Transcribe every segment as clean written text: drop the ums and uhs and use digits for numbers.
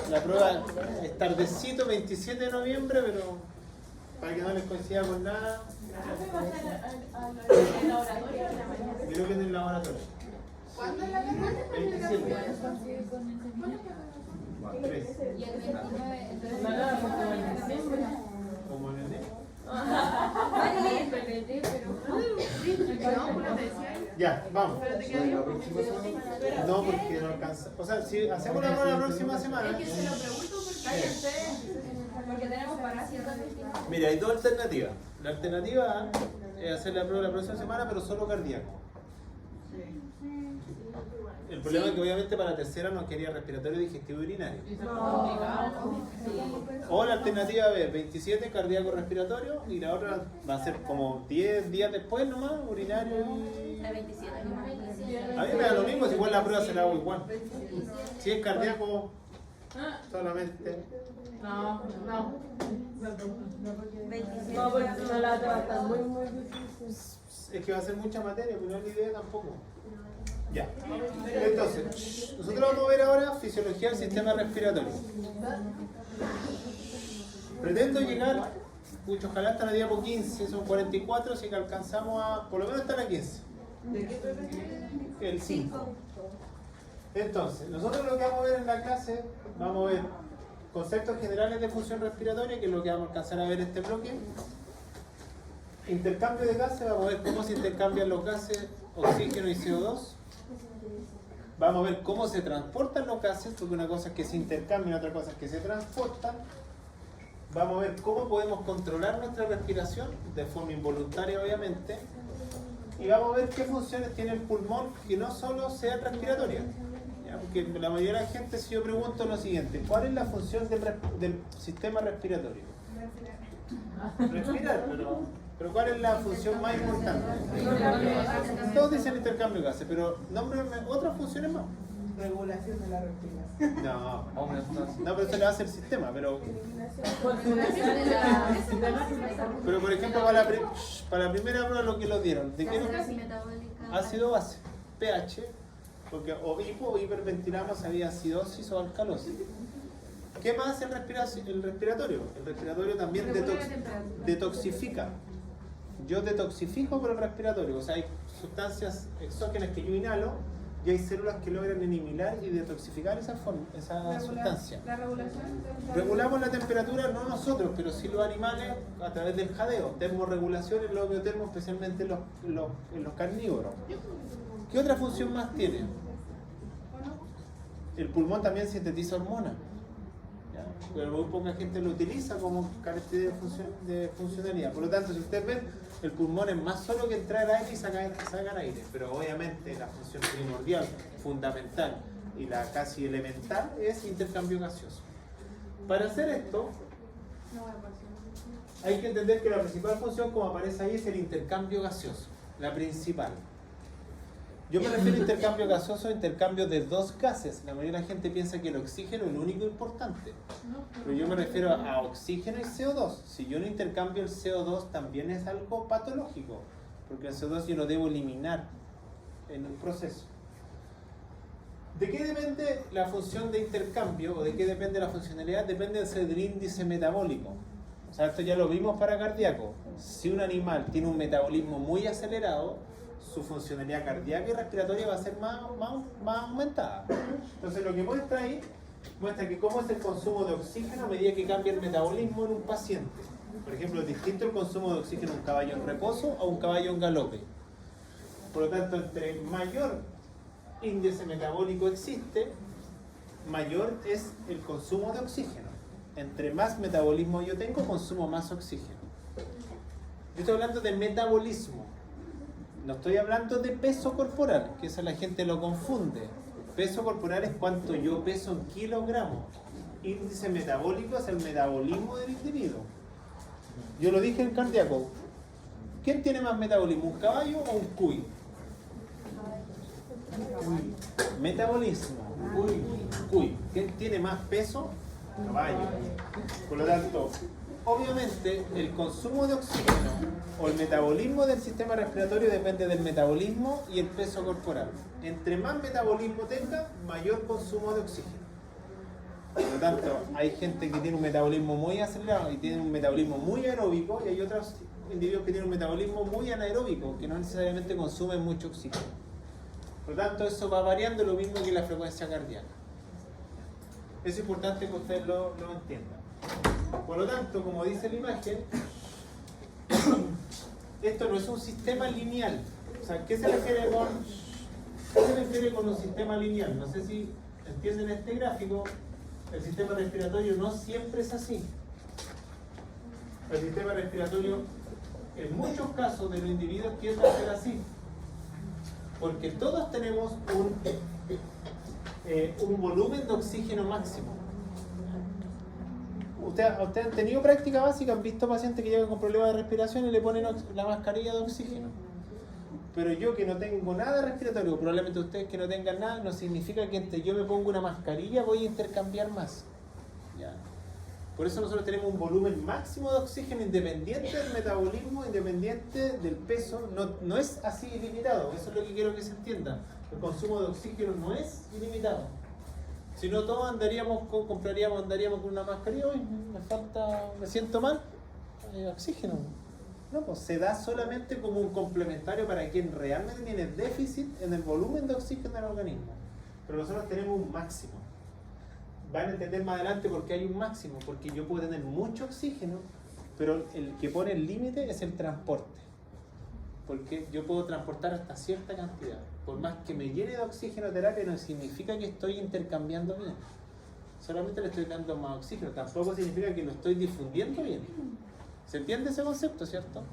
La prueba es tardecito, 27 de noviembre, pero para que no les coincida con nada. Creo que en el laboratorio. ¿Cuándo es la verdad? 27. 3. Y el 29, entonces. Como en enero. Ya, vamos. No, porque no alcanza. O sea, si hacemos la prueba la próxima semana. Porque tenemos para ciertas. Mira, hay dos alternativas. La alternativa A es hacer la prueba la próxima semana, pero solo cardíaco. El problema es que obviamente para la tercera nos quería respiratorio, digestivo y urinario. O la alternativa B, 27 cardíaco respiratorio, y la otra va a ser como 10 días después nomás, urinario y... La 27. A mí me da lo mismo, si igual la prueba se la hago igual. Si es cardíaco, solamente... No. 27. No, porque si no la otra va a estar muy difícil. Es que va a ser mucha materia, pero no es la idea tampoco. Ya. Entonces, nosotros vamos a ver ahora fisiología del sistema respiratorio. Pretendo llegar, ojalá hasta la diapo 15, son 44, así que alcanzamos a, por lo menos hasta la 15. El 5. Entonces, nosotros lo que vamos a ver en la clase, vamos a ver conceptos generales de función respiratoria, que es lo que vamos a alcanzar a ver en este bloque. Intercambio de gases, vamos a ver cómo se intercambian los gases oxígeno y CO2. Vamos a ver cómo se transportan los gases, porque una cosa es que se intercambian, otra cosa es que se transportan. Vamos a ver cómo podemos controlar nuestra respiración, de forma involuntaria obviamente. Y vamos a ver qué funciones tiene el pulmón que no solo sea respiratoria. ¿Ya? Porque la mayoría de la gente, si yo pregunto lo siguiente, ¿cuál es la función del sistema respiratorio? Respirar, pero ¿cuál es la función más importante? Todos dicen intercambio de gases, pero nómbrame otras funciones más. Regulación de la respiración. No, pero eso le hace el sistema, pero por ejemplo para la primera prueba lo que lo dieron, ¿de qué? Ácido base, pH, porque o hiperventilamos había acidosis o alcalosis. ¿Qué más hace el respiratorio? El respiratorio también detoxifica. Yo detoxifico por el respiratorio, o sea, hay sustancias exógenas que yo inhalo y hay células que logran eliminar y detoxificar esa sustancia. ¿La regulación? Regulamos la temperatura, no nosotros, pero sí los animales a través del jadeo, termorregulación en los biotermos, especialmente en los carnívoros. ¿Qué otra función más tiene? El pulmón también sintetiza hormonas. Pero muy poca gente lo utiliza como característica de funcionalidad. Por lo tanto, si ustedes ven, el pulmón es más solo que entrar aire y sacar aire. Pero obviamente la función primordial, fundamental y la casi elemental es intercambio gaseoso. Para hacer esto, hay que entender que la principal función, como aparece ahí, es el intercambio gaseoso. La principal. Yo me refiero a intercambio gaseoso, intercambio de dos gases. La mayoría de la gente piensa que el oxígeno es lo único importante. Pero yo me refiero a oxígeno y CO2. Si yo no intercambio el CO2, también es algo patológico. Porque el CO2 yo lo debo eliminar en un proceso. ¿De qué depende la función de intercambio o de qué depende la funcionalidad? Depende del índice metabólico. O sea, esto ya lo vimos para cardíaco. Si un animal tiene un metabolismo muy acelerado, su funcionalidad cardíaca y respiratoria va a ser más aumentada. Entonces lo que muestra ahí, muestra que cómo es el consumo de oxígeno a medida que cambia el metabolismo en un paciente. Por ejemplo, es distinto el consumo de oxígeno en un caballo en reposo o un caballo en galope. Por lo tanto, entre mayor índice metabólico existe, mayor es el consumo de oxígeno. Entre más metabolismo yo tengo, consumo más oxígeno. Yo estoy hablando de metabolismo. No estoy hablando de peso corporal, que eso la gente lo confunde. Peso corporal es cuánto yo peso en kilogramos. Índice metabólico es el metabolismo del individuo. Yo lo dije en cardíaco. ¿Quién tiene más metabolismo, un caballo o un cuy? Metabolismo. Cuy. ¿Quién tiene más peso? Caballo. Por lo tanto, obviamente el consumo de oxígeno o el metabolismo del sistema respiratorio depende del metabolismo y el peso corporal. Entre más metabolismo tenga, mayor consumo de oxígeno. lo tanto, hay gente que tiene un metabolismo muy acelerado y tiene un metabolismo muy aeróbico, y hay otros individuos que tienen un metabolismo muy anaeróbico, que no necesariamente consumen mucho oxígeno. Por lo tanto, eso va variando, lo mismo que la frecuencia cardíaca. Es importante que ustedes lo entiendan. Por lo tanto, como dice la imagen, esto no es un sistema lineal. O sea, ¿qué se refiere con un sistema lineal? No sé si entienden este gráfico. El sistema respiratorio no siempre es así. El sistema respiratorio, en muchos casos de los individuos, tiende a ser así. Porque todos tenemos un volumen de oxígeno máximo. Ustedes han tenido práctica básica, han visto pacientes que llegan con problemas de respiración y le ponen la mascarilla de oxígeno. Pero yo que no tengo nada respiratorio, probablemente ustedes que no tengan nada, no significa que entre yo me pongo una mascarilla voy a intercambiar más. ¿Ya? Por eso nosotros tenemos un volumen máximo de oxígeno independiente del metabolismo, independiente del peso, no es así ilimitado, eso es lo que quiero que se entienda. El consumo de oxígeno no es ilimitado. Si no, todos andaríamos con una mascarilla, uy, me siento mal, oxígeno. No, pues se da solamente como un complementario para quien realmente tiene déficit en el volumen de oxígeno del organismo. Pero nosotros tenemos un máximo. Van a entender más adelante por qué hay un máximo, porque yo puedo tener mucho oxígeno, pero el que pone el límite es el transporte. Porque yo puedo transportar hasta cierta cantidad. Por más que me llene de oxígeno terapia, no significa que estoy intercambiando bien. Solamente le estoy dando más oxígeno, tampoco significa que lo estoy difundiendo bien. ¿Se entiende ese concepto, cierto?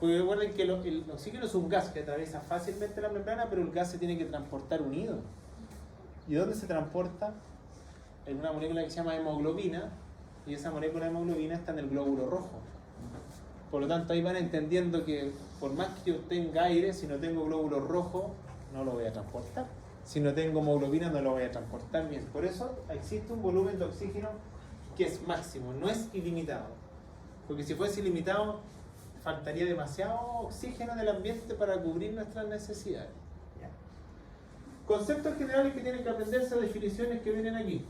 Porque recuerden que el oxígeno es un gas que atraviesa fácilmente la membrana, pero el gas se tiene que transportar unido. ¿Y dónde se transporta? En una molécula que se llama hemoglobina, y esa molécula de hemoglobina está en el glóbulo rojo. Por lo tanto, ahí van entendiendo que por más que yo tenga aire, si no tengo glóbulo rojo, no lo voy a transportar. Si no tengo hemoglobina, no lo voy a transportar bien. Por eso existe un volumen de oxígeno que es máximo, no es ilimitado. Porque si fuese ilimitado, faltaría demasiado oxígeno en el ambiente para cubrir nuestras necesidades. Conceptos generales que tienen que aprenderse, definiciones que vienen aquí.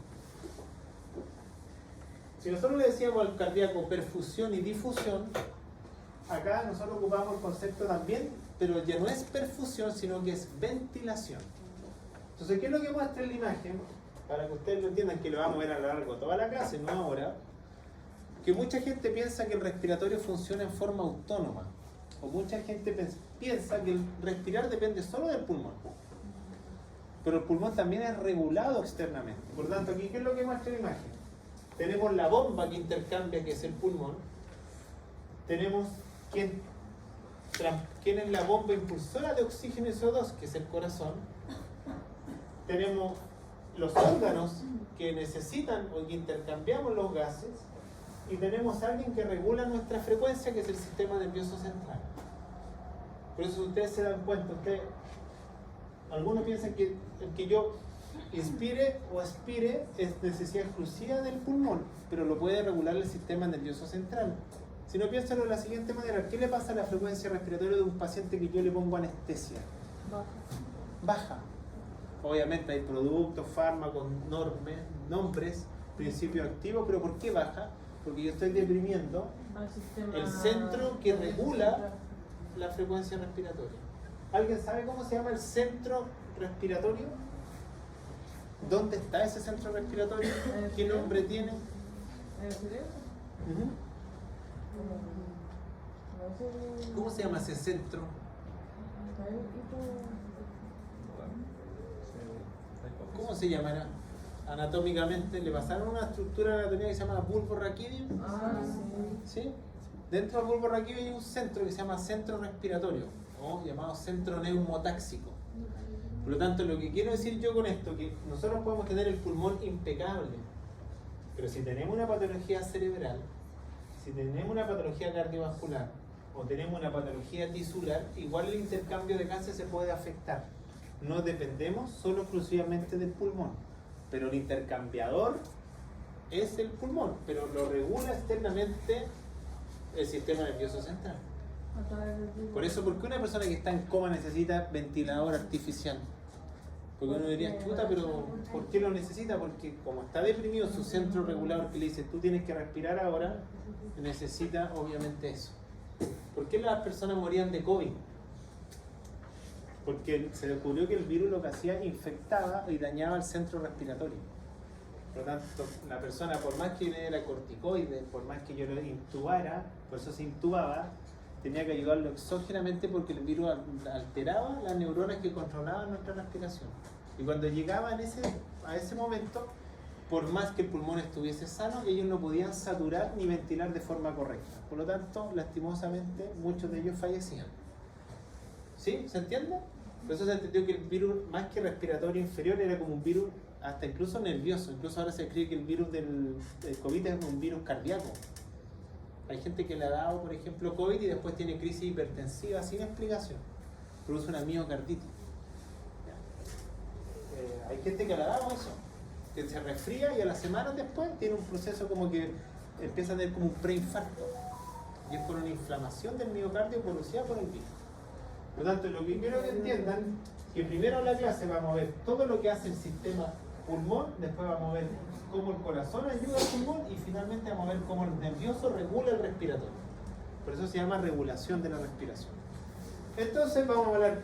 Si nosotros le decíamos al cardíaco perfusión y difusión, acá nosotros ocupamos el concepto también, pero ya no es perfusión, sino que es ventilación. Entonces, ¿qué es lo que muestra en la imagen? Para que ustedes lo entiendan, que lo vamos a ver a lo largo de toda la clase, no ahora. Que mucha gente piensa que el respiratorio funciona en forma autónoma. O mucha gente piensa que el respirar depende solo del pulmón. Pero el pulmón también es regulado externamente. Por lo tanto, aquí, ¿qué es lo que muestra la imagen? Tenemos la bomba que intercambia, que es el pulmón. Tenemos quién es la bomba impulsora de oxígeno y CO2, que es el corazón. Tenemos los órganos que necesitan o que intercambiamos los gases. Y tenemos a alguien que regula nuestra frecuencia, que es el sistema nervioso central. Por eso ustedes se dan cuenta, algunos piensan que el que yo inspire o expire es necesidad exclusiva del pulmón, pero lo puede regular el sistema nervioso central. Si no, piénsalo de la siguiente manera: ¿qué le pasa a la frecuencia respiratoria de un paciente que yo le pongo anestesia? Baja. Obviamente hay productos, fármacos, nombres, principios activos, pero ¿por qué baja? Porque yo estoy deprimiendo el centro que regula la frecuencia respiratoria. ¿Alguien sabe cómo se llama el centro respiratorio? ¿Dónde está ese centro respiratorio? ¿Qué nombre tiene? ¿El cerebro? ¿Cómo se llama ese centro? ¿Cómo se llamará? Anatómicamente, le pasaron una estructura de anatomía que se llama bulbo raquídeo. ¿Sí? Dentro del bulbo raquídeo hay un centro que se llama centro respiratorio, o llamado centro neumotáxico. Por lo tanto, lo que quiero decir yo con esto, que nosotros podemos tener el pulmón impecable, pero si tenemos una patología cerebral, si tenemos una patología cardiovascular o tenemos una patología tisular, igual el intercambio de gases se puede afectar. No dependemos solo exclusivamente del pulmón, pero el intercambiador es el pulmón, pero lo regula externamente el sistema nervioso central. Por eso, ¿por qué una persona que está en coma necesita ventilador artificial? Porque uno diría, chuta, pero ¿por qué lo necesita? Porque como está deprimido, su centro regulador que le dice, tú tienes que respirar ahora, necesita obviamente eso. ¿Por qué las personas morían de COVID? Porque se descubrió que el virus lo que hacía infectaba y dañaba el centro respiratorio. Por lo tanto, la persona, por más que le diera corticoides, por más que yo lo intubara, por eso se intubaba, tenía que ayudarlo exógenamente porque el virus alteraba las neuronas que controlaban nuestra respiración. Y cuando llegaban a ese momento, por más que el pulmón estuviese sano, ellos no podían saturar ni ventilar de forma correcta. Por lo tanto, lastimosamente, muchos de ellos fallecían. ¿Sí? ¿Se entiende? Por eso se entendió que el virus, más que respiratorio inferior, era como un virus hasta incluso nervioso. Incluso ahora se cree que el virus del COVID es un virus cardíaco. Hay gente que le ha dado, por ejemplo, COVID y después tiene crisis hipertensiva sin explicación. Produce una miocarditis. Hay gente que le ha dado eso, que se resfría y a las semanas después tiene un proceso como que empieza a tener como un preinfarto. Y es por una inflamación del miocardio producida por el virus. Por lo tanto, lo que quiero que entiendan que primero la clase vamos a ver todo lo que hace el sistema pulmón, después vamos a ver cómo el corazón ayuda al pulmón y finalmente vamos a ver cómo el nervioso regula el respiratorio. Por eso se llama regulación de la respiración. Entonces vamos a hablar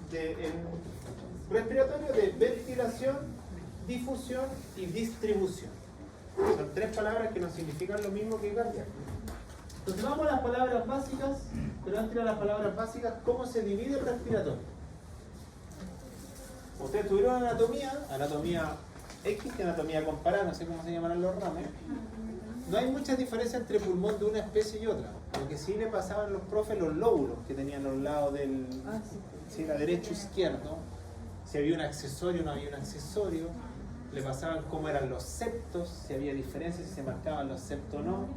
de respiratorio de ventilación, difusión y distribución. Son tres palabras que no significan lo mismo que cardíaco. Entonces vamos a las palabras básicas, pero antes de las palabras básicas, ¿cómo se divide el respiratorio? Ustedes tuvieron anatomía X y anatomía comparada, no sé cómo se llamarán los ramos. No hay mucha diferencia entre pulmón de una especie y otra. Lo que sí le pasaban a los profes los lóbulos que tenían los lados del la derecho izquierdo. Si había un accesorio o no había un accesorio. Le pasaban cómo eran los septos, si había diferencias, si se marcaban los septos o no.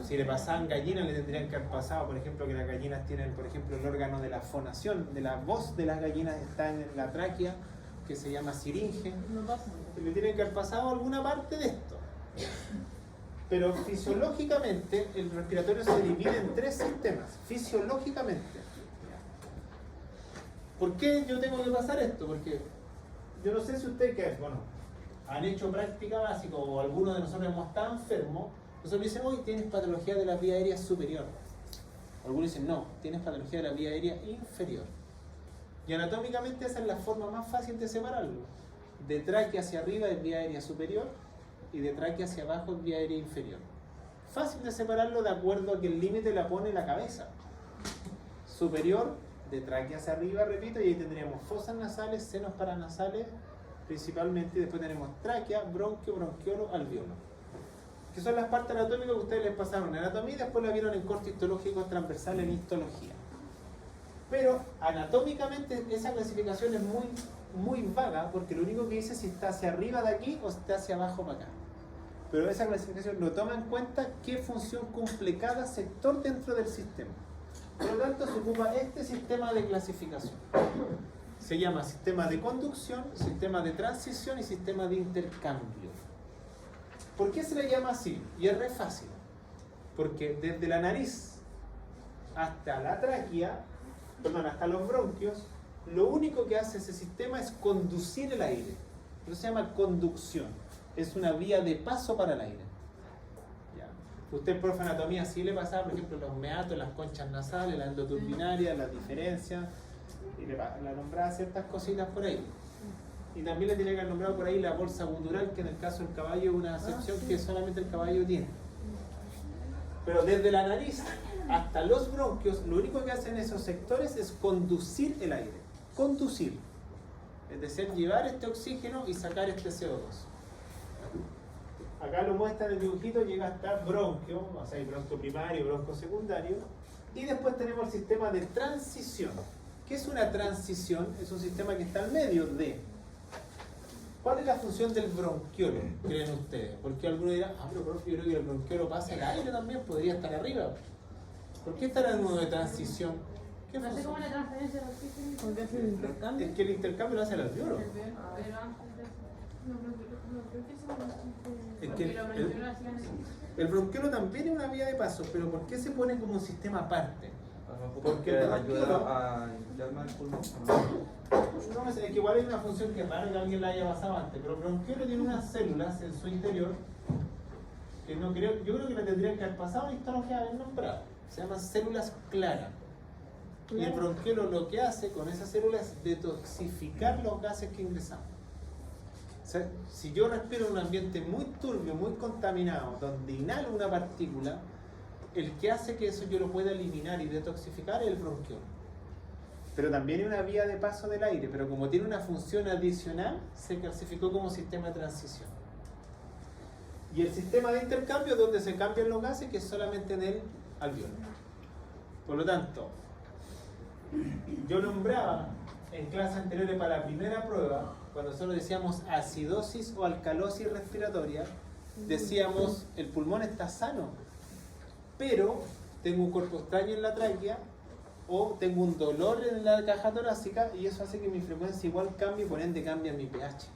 Si le pasaban gallinas, le tendrían que haber pasado, por ejemplo, que las gallinas tienen, por ejemplo, el órgano de la fonación, de la voz de las gallinas está en la tráquea, que se llama siringe. Le tienen que haber pasado alguna parte de esto. Pero fisiológicamente, el respiratorio se divide en tres sistemas. Fisiológicamente. ¿Por qué yo tengo que pasar esto? Porque yo no sé si ustedes han hecho práctica básica o alguno de nosotros hemos estado enfermos. Nosotros dicen, hoy tienes patología de la vía aérea superior. Algunos dicen, no, tienes patología de la vía aérea inferior. Y anatómicamente esa es la forma más fácil de separarlo. De tráquea hacia arriba es vía aérea superior y de tráquea hacia abajo es vía aérea inferior. Fácil de separarlo de acuerdo a que el límite la pone la cabeza. Superior, de tráquea hacia arriba, repito, y ahí tendríamos fosas nasales, senos paranasales principalmente, y después tenemos tráquea, bronquio, bronquiolo, alveolo. Que son las partes anatómicas que ustedes les pasaron en anatomía y después la vieron en corte histológico transversal en histología. Pero anatómicamente esa clasificación es muy vaga porque lo único que dice es si está hacia arriba de aquí o está hacia abajo para acá. Pero esa clasificación no toma en cuenta qué función cumple cada sector dentro del sistema. Por lo tanto, se ocupa este sistema de clasificación. Se llama sistema de conducción, sistema de transición y sistema de intercambio. ¿Por qué se le llama así? Y es re fácil. Porque desde la nariz hasta la tráquea, hasta los bronquios, lo único que hace ese sistema es conducir el aire. Eso se llama conducción. Es una vía de paso para el aire. ¿Ya? Usted, profe de anatomía, sí le pasaba, por ejemplo, los meatos, las conchas nasales, la endoturbinaria, las diferencias, y le nombraba ciertas cositas por ahí. Y también le tiene que haber nombrado por ahí la bolsa gutural, que en el caso del caballo es una sección que solamente el caballo tiene. Pero desde la nariz hasta los bronquios, lo único que hacen esos sectores es conducir el aire. Conducir. Es decir, llevar este oxígeno y sacar este CO2. Acá lo muestra en el dibujito, llega hasta bronquio, o sea, hay bronquio primario, bronquio secundario. Y después tenemos el sistema de transición. ¿Qué es una transición? Es un sistema que está al medio de... ¿Cuál es la función del bronquiolo, creen ustedes? Porque algunos dirán, pero profe, yo creo que el bronquiolo pasa el aire también, podría estar arriba. ¿Por qué estará en modo de transición? ¿Qué No sé función? cómo la transferencia de oxígeno. Porque hace el intercambio. Es que el intercambio lo hace el alveolo. Pero antes de eso. No, creo que eso Es no que porque lo bronquiolo hacían eso. el bronquiolo también es una vía de paso, pero ¿por qué se pone como un sistema aparte? Porque el ayuda bronquiolo- a limpiar más el pulmón. no es que igual hay una función que raro que alguien la haya pasado antes, pero bronquiolo tiene unas células en su interior que no creo, yo creo que la tendrían que haber pasado en histología haber nombrado. Se llaman células claras. Y el bronquiolo lo que hace con esas células es detoxificar los gases que ingresamos. O sea, si yo respiro en un ambiente muy turbio, muy contaminado, donde inhalo una partícula, el que hace que eso yo lo pueda eliminar y detoxificar es el bronquiolo. Pero también hay una vía de paso del aire, pero como tiene una función adicional, se clasificó como sistema de transición. Y el sistema de intercambio es donde se cambian los gases, que es solamente en el alveolo. Por lo tanto, yo nombraba en clases anteriores para la primera prueba, cuando nosotros decíamos acidosis o alcalosis respiratoria, decíamos el pulmón está sano, pero tengo un cuerpo extraño en la tráquea o tengo un dolor en la caja torácica y eso hace que mi frecuencia igual cambie y por ende cambia mi pH.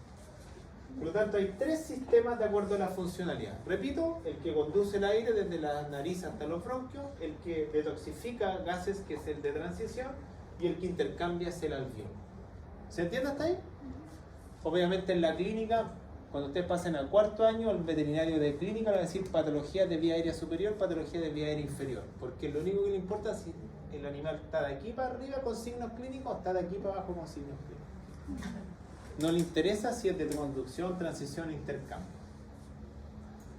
Por lo tanto, hay tres sistemas de acuerdo a la funcionalidad. Repito, el que conduce el aire desde la nariz hasta los bronquios, el que detoxifica gases, que es el de transición, y el que intercambia es el alveolo. ¿Se entiende hasta ahí? Obviamente en la clínica, cuando ustedes pasen al cuarto año, el veterinario de clínica le va a decir patología de vía aérea superior, patología de vía aérea inferior, porque lo único que le importa es si el animal está de aquí para arriba con signos clínicos o está de aquí para abajo con signos clínicos. No le interesa si es de conducción, transición, intercambio.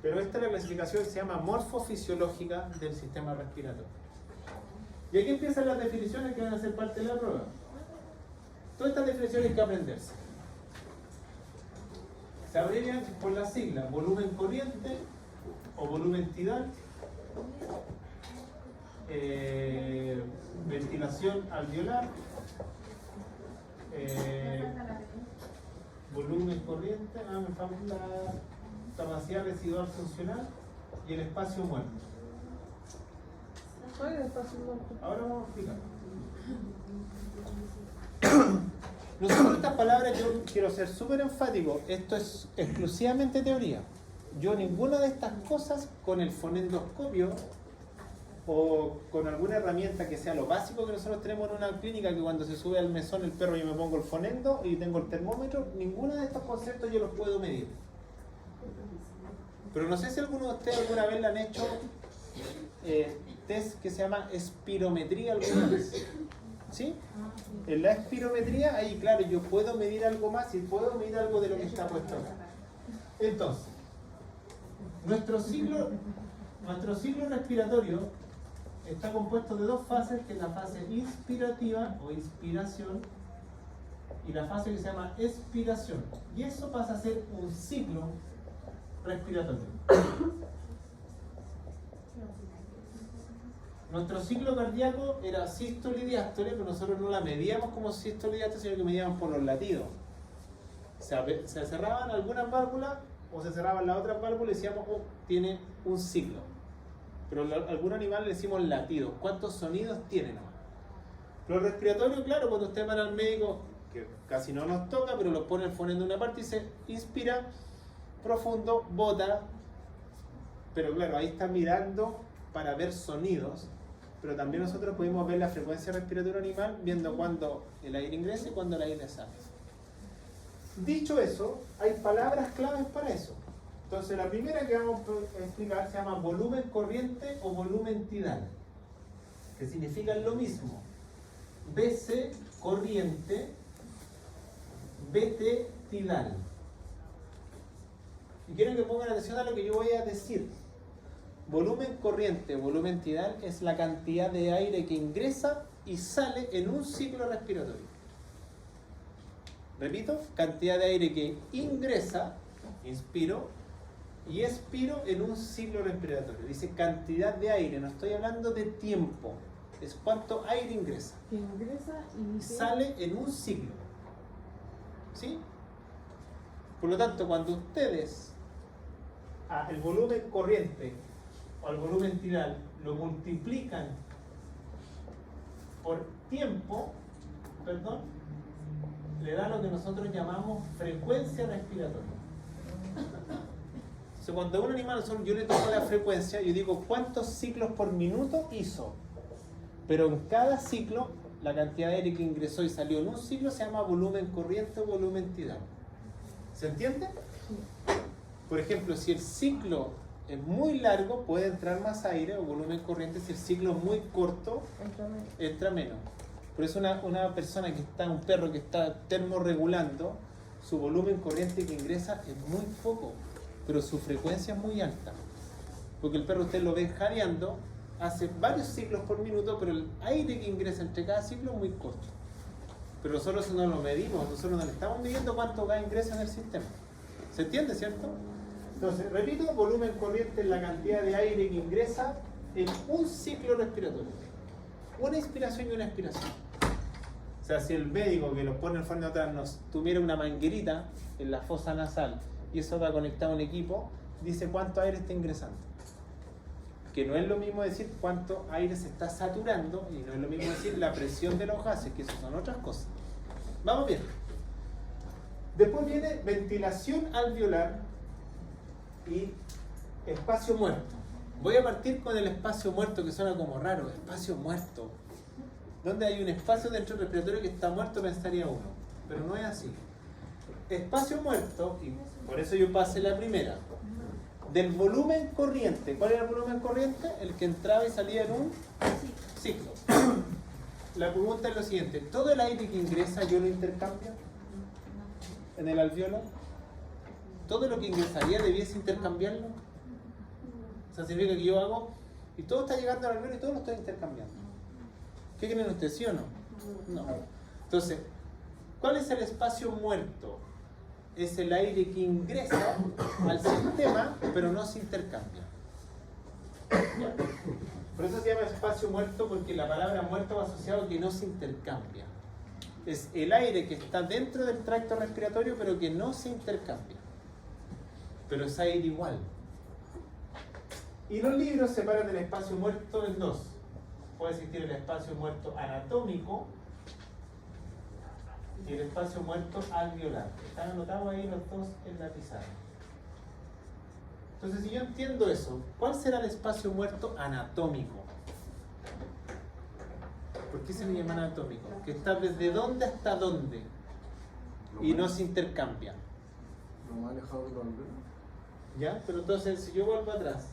Pero esta es la clasificación que se llama morfofisiológica del sistema respiratorio. Y aquí empiezan las definiciones que van a ser parte de la prueba. Todas estas definiciones hay que aprenderse. Se abrevian por las siglas volumen corriente o volumen tidal, ventilación alveolar, volumen corriente, me falta la capacidad residual funcional y el espacio muerto. Ahora vamos a explicar. Nosotros estas palabras, yo quiero ser súper enfático, esto es exclusivamente teoría. Yo ninguna de estas cosas con el fonendoscopio o con alguna herramienta que sea lo básico que nosotros tenemos en una clínica, que cuando se sube al mesón el perro yo me pongo el fonendo y tengo el termómetro, ninguno de estos conceptos yo los puedo medir. Pero no sé si alguno de ustedes alguna vez le han hecho test que se llama espirometría alguna vez. ¿Sí? En la espirometría, ahí claro, yo puedo medir algo más y puedo medir algo de lo que está puesto acá. Entonces, nuestro ciclo respiratorio está compuesto de dos fases, que es la fase inspirativa o inspiración y la fase que se llama expiración. Y eso pasa a ser un ciclo respiratorio. Nuestro ciclo cardíaco era sístole y diástole, pero nosotros no la medíamos como sístole y diástole, sino que medíamos por los latidos. Se cerraban algunas válvulas o se cerraban las otras válvulas y decíamos, oh, tiene un ciclo. Pero a algún animal le decimos latidos. ¿Cuántos sonidos tiene nomás? Los respiratorios, claro, cuando ustedes van al médico, que casi no nos toca, pero los ponen fonendo en una parte y se inspira profundo, bota. Pero claro, ahí está mirando para ver sonidos. Pero también nosotros podemos ver la frecuencia respiratoria animal viendo cuándo el aire ingresa y cuándo el aire sale. Dicho eso, hay palabras claves para eso. Entonces la primera que vamos a explicar se llama volumen corriente o volumen tidal, que significan lo mismo. BC corriente, BT tidal. Y quiero que pongan atención a lo que yo voy a decir. Volumen corriente, volumen tidal es la cantidad de aire que ingresa y sale en un ciclo respiratorio. Repito, cantidad de aire que ingresa, inspiro, y expiro en un ciclo respiratorio. Dice cantidad de aire, no estoy hablando de tiempo, es cuánto aire ingresa. Que ingresa y Sale en un ciclo. ¿Sí? Por lo tanto, cuando ustedes el volumen corriente o el volumen tidal lo multiplican por tiempo, le da lo que nosotros llamamos frecuencia respiratoria. Entonces, cuando a un animal yo le tomo la frecuencia, yo digo cuántos ciclos por minuto hizo, pero en cada ciclo la cantidad de aire que ingresó y salió en un ciclo se llama volumen corriente o volumen tidal. ¿Se entiende? Por ejemplo, si el ciclo es muy largo, puede entrar más aire o volumen corriente. Si el ciclo es muy corto, entra menos. Por eso una persona que está, un perro que está termorregulando, su volumen corriente que ingresa es muy poco, pero su frecuencia es muy alta. Porque el perro usted lo ve jadeando, hace varios ciclos por minuto, pero el aire que ingresa entre cada ciclo es muy corto. Pero nosotros eso no lo medimos, nosotros no le estamos midiendo cuánto gas ingresa en el sistema. ¿Se entiende, cierto? Entonces, repito, volumen corriente es la cantidad de aire que ingresa en un ciclo respiratorio. Una inspiración y una expiración. O sea, si el médico que nos pone el frente atrás nos tuviera una manguerita en la fosa nasal y eso va conectado a un equipo, dice cuánto aire está ingresando. Que no es lo mismo decir cuánto aire se está saturando y no es lo mismo decir la presión de los gases, que eso son otras cosas. Vamos bien. Después viene ventilación alveolar y espacio muerto. Voy a partir con el espacio muerto, que suena como raro. Espacio muerto. Donde hay un espacio dentro del respiratorio que está muerto, pensaría uno. Pero no es así. Espacio muerto, y por eso yo pasé la primera. Del volumen corriente. ¿Cuál era el volumen corriente? El que entraba y salía en un ciclo. La pregunta es lo siguiente. ¿Todo el aire que ingresa yo lo intercambio en el alveolo? ¿Todo lo que ingresaría debiese intercambiarlo? O sea, significa que yo hago y todo está llegando al alveolo y todo lo estoy intercambiando. ¿Qué creen ustedes, sí o no? No. Entonces, ¿cuál es el espacio muerto? Es el aire que ingresa al sistema, pero no se intercambia. ¿Ya? Por eso se llama espacio muerto, porque la palabra muerto va asociado a que no se intercambia. Es el aire que está dentro del tracto respiratorio, pero que no se intercambia. Pero es aire igual. Y los libros separan el espacio muerto en dos. Puede existir el espacio muerto anatómico y el espacio muerto alveolar. Están anotados ahí los dos en la pizarra. Entonces, si yo entiendo eso, ¿cuál será el espacio muerto anatómico? ¿Por qué se le llama anatómico? Que está desde dónde hasta dónde y no se intercambia. Lo más alejado de los alveolos. ¿Ya? Pero entonces, si yo vuelvo atrás,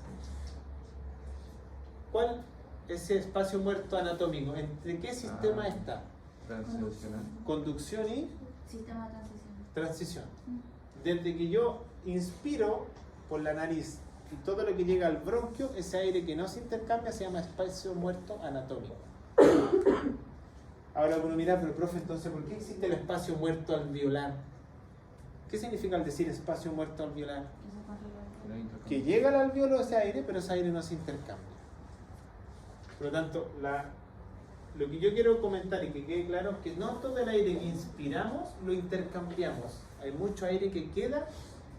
¿cuál es ese espacio muerto anatómico? ¿Entre qué sistema está? Transicional. Conducción y Sistema de transición. transición. Desde que yo inspiro por la nariz y todo lo que llega al bronquio, ese aire que no se intercambia se llama espacio muerto anatómico. Ahora uno mira, pero profe, entonces, ¿por qué existe el espacio muerto alveolar? ¿Qué significa al decir espacio muerto alveolar? Que llega al alveolo ese aire, pero ese aire no se intercambia. Por lo tanto, lo que yo quiero comentar y que quede claro es que no todo el aire que inspiramos lo intercambiamos. Hay mucho aire que queda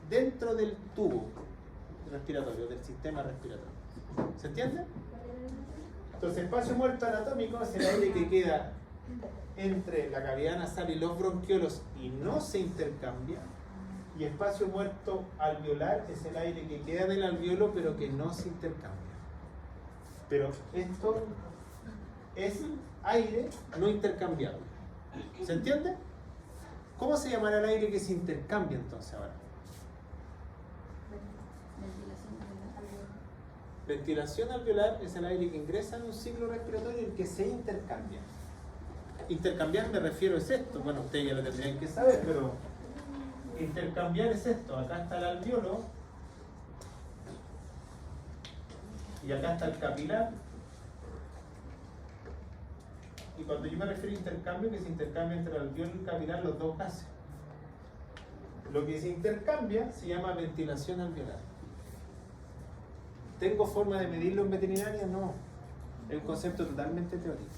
dentro del tubo respiratorio, del sistema respiratorio. ¿Se entiende? Entonces, espacio muerto anatómico es el aire que queda entre la cavidad nasal y los bronquiolos y no se intercambia. Y espacio muerto alveolar es el aire que queda en el alveolo pero que no se intercambia. Pero esto es aire no intercambiable. ¿Se entiende? ¿Cómo se llamará el aire que se intercambia entonces ahora? Ventilación alveolar es el aire que ingresa en un ciclo respiratorio y el que se intercambia. Intercambiar me refiero es esto. Bueno, ustedes ya lo tendrían que saber, pero intercambiar es esto. Acá está el alveolo y acá está el capilar. Y cuando yo me refiero a intercambio, que se intercambia entre el alveolo y el capilar los dos gases. Lo que se intercambia se llama ventilación alveolar. ¿Tengo forma de medirlo en veterinaria? No. Es un concepto totalmente teórico.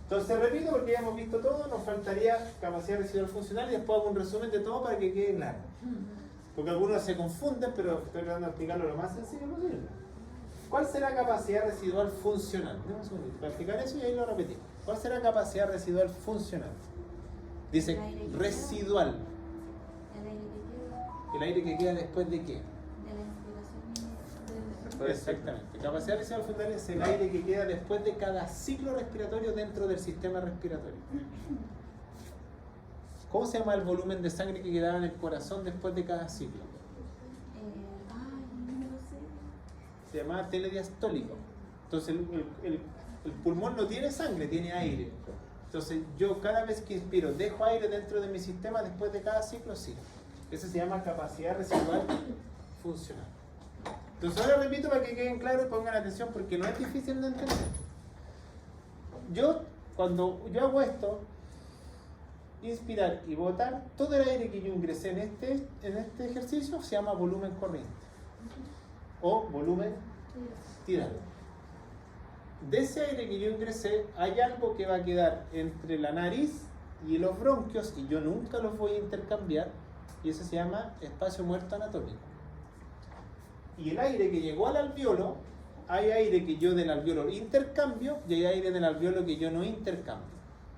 Entonces repito, porque ya hemos visto todo, nos faltaría capacidad residual funcional y después hago un resumen de todo para que quede claro. Porque algunos se confunden, pero estoy tratando de explicarlo lo más sencillo posible. ¿Cuál será capacidad residual funcional? Vamos a practicar eso y ahí lo repetimos. ¿Cuál será capacidad residual funcional? Dice residual. El aire que queda ¿El aire que queda después de qué? de la inspiración y Exactamente. Capacidad residual fundamental es el aire que queda después de cada ciclo respiratorio dentro del sistema respiratorio. ¿Cómo se llama el volumen de sangre que quedaba en el corazón después de cada ciclo? No sé. Se llamaba telediastólico. Entonces el pulmón no tiene sangre, tiene aire. Entonces yo cada vez que inspiro dejo aire dentro de mi sistema después de cada ciclo, sí. Eso se llama capacidad residual funcional. Entonces ahora repito para que queden claros y pongan atención porque no es difícil de entender. Cuando yo hago esto, inspirar y botar, todo el aire que yo ingresé en este ejercicio se llama volumen corriente o volumen tirado. De ese aire que yo ingresé, hay algo que va a quedar entre la nariz y los bronquios y yo nunca los voy a intercambiar y eso se llama espacio muerto anatómico. Y el aire que llegó al alveolo, hay aire que yo del alveolo intercambio y hay aire del alveolo que yo no intercambio.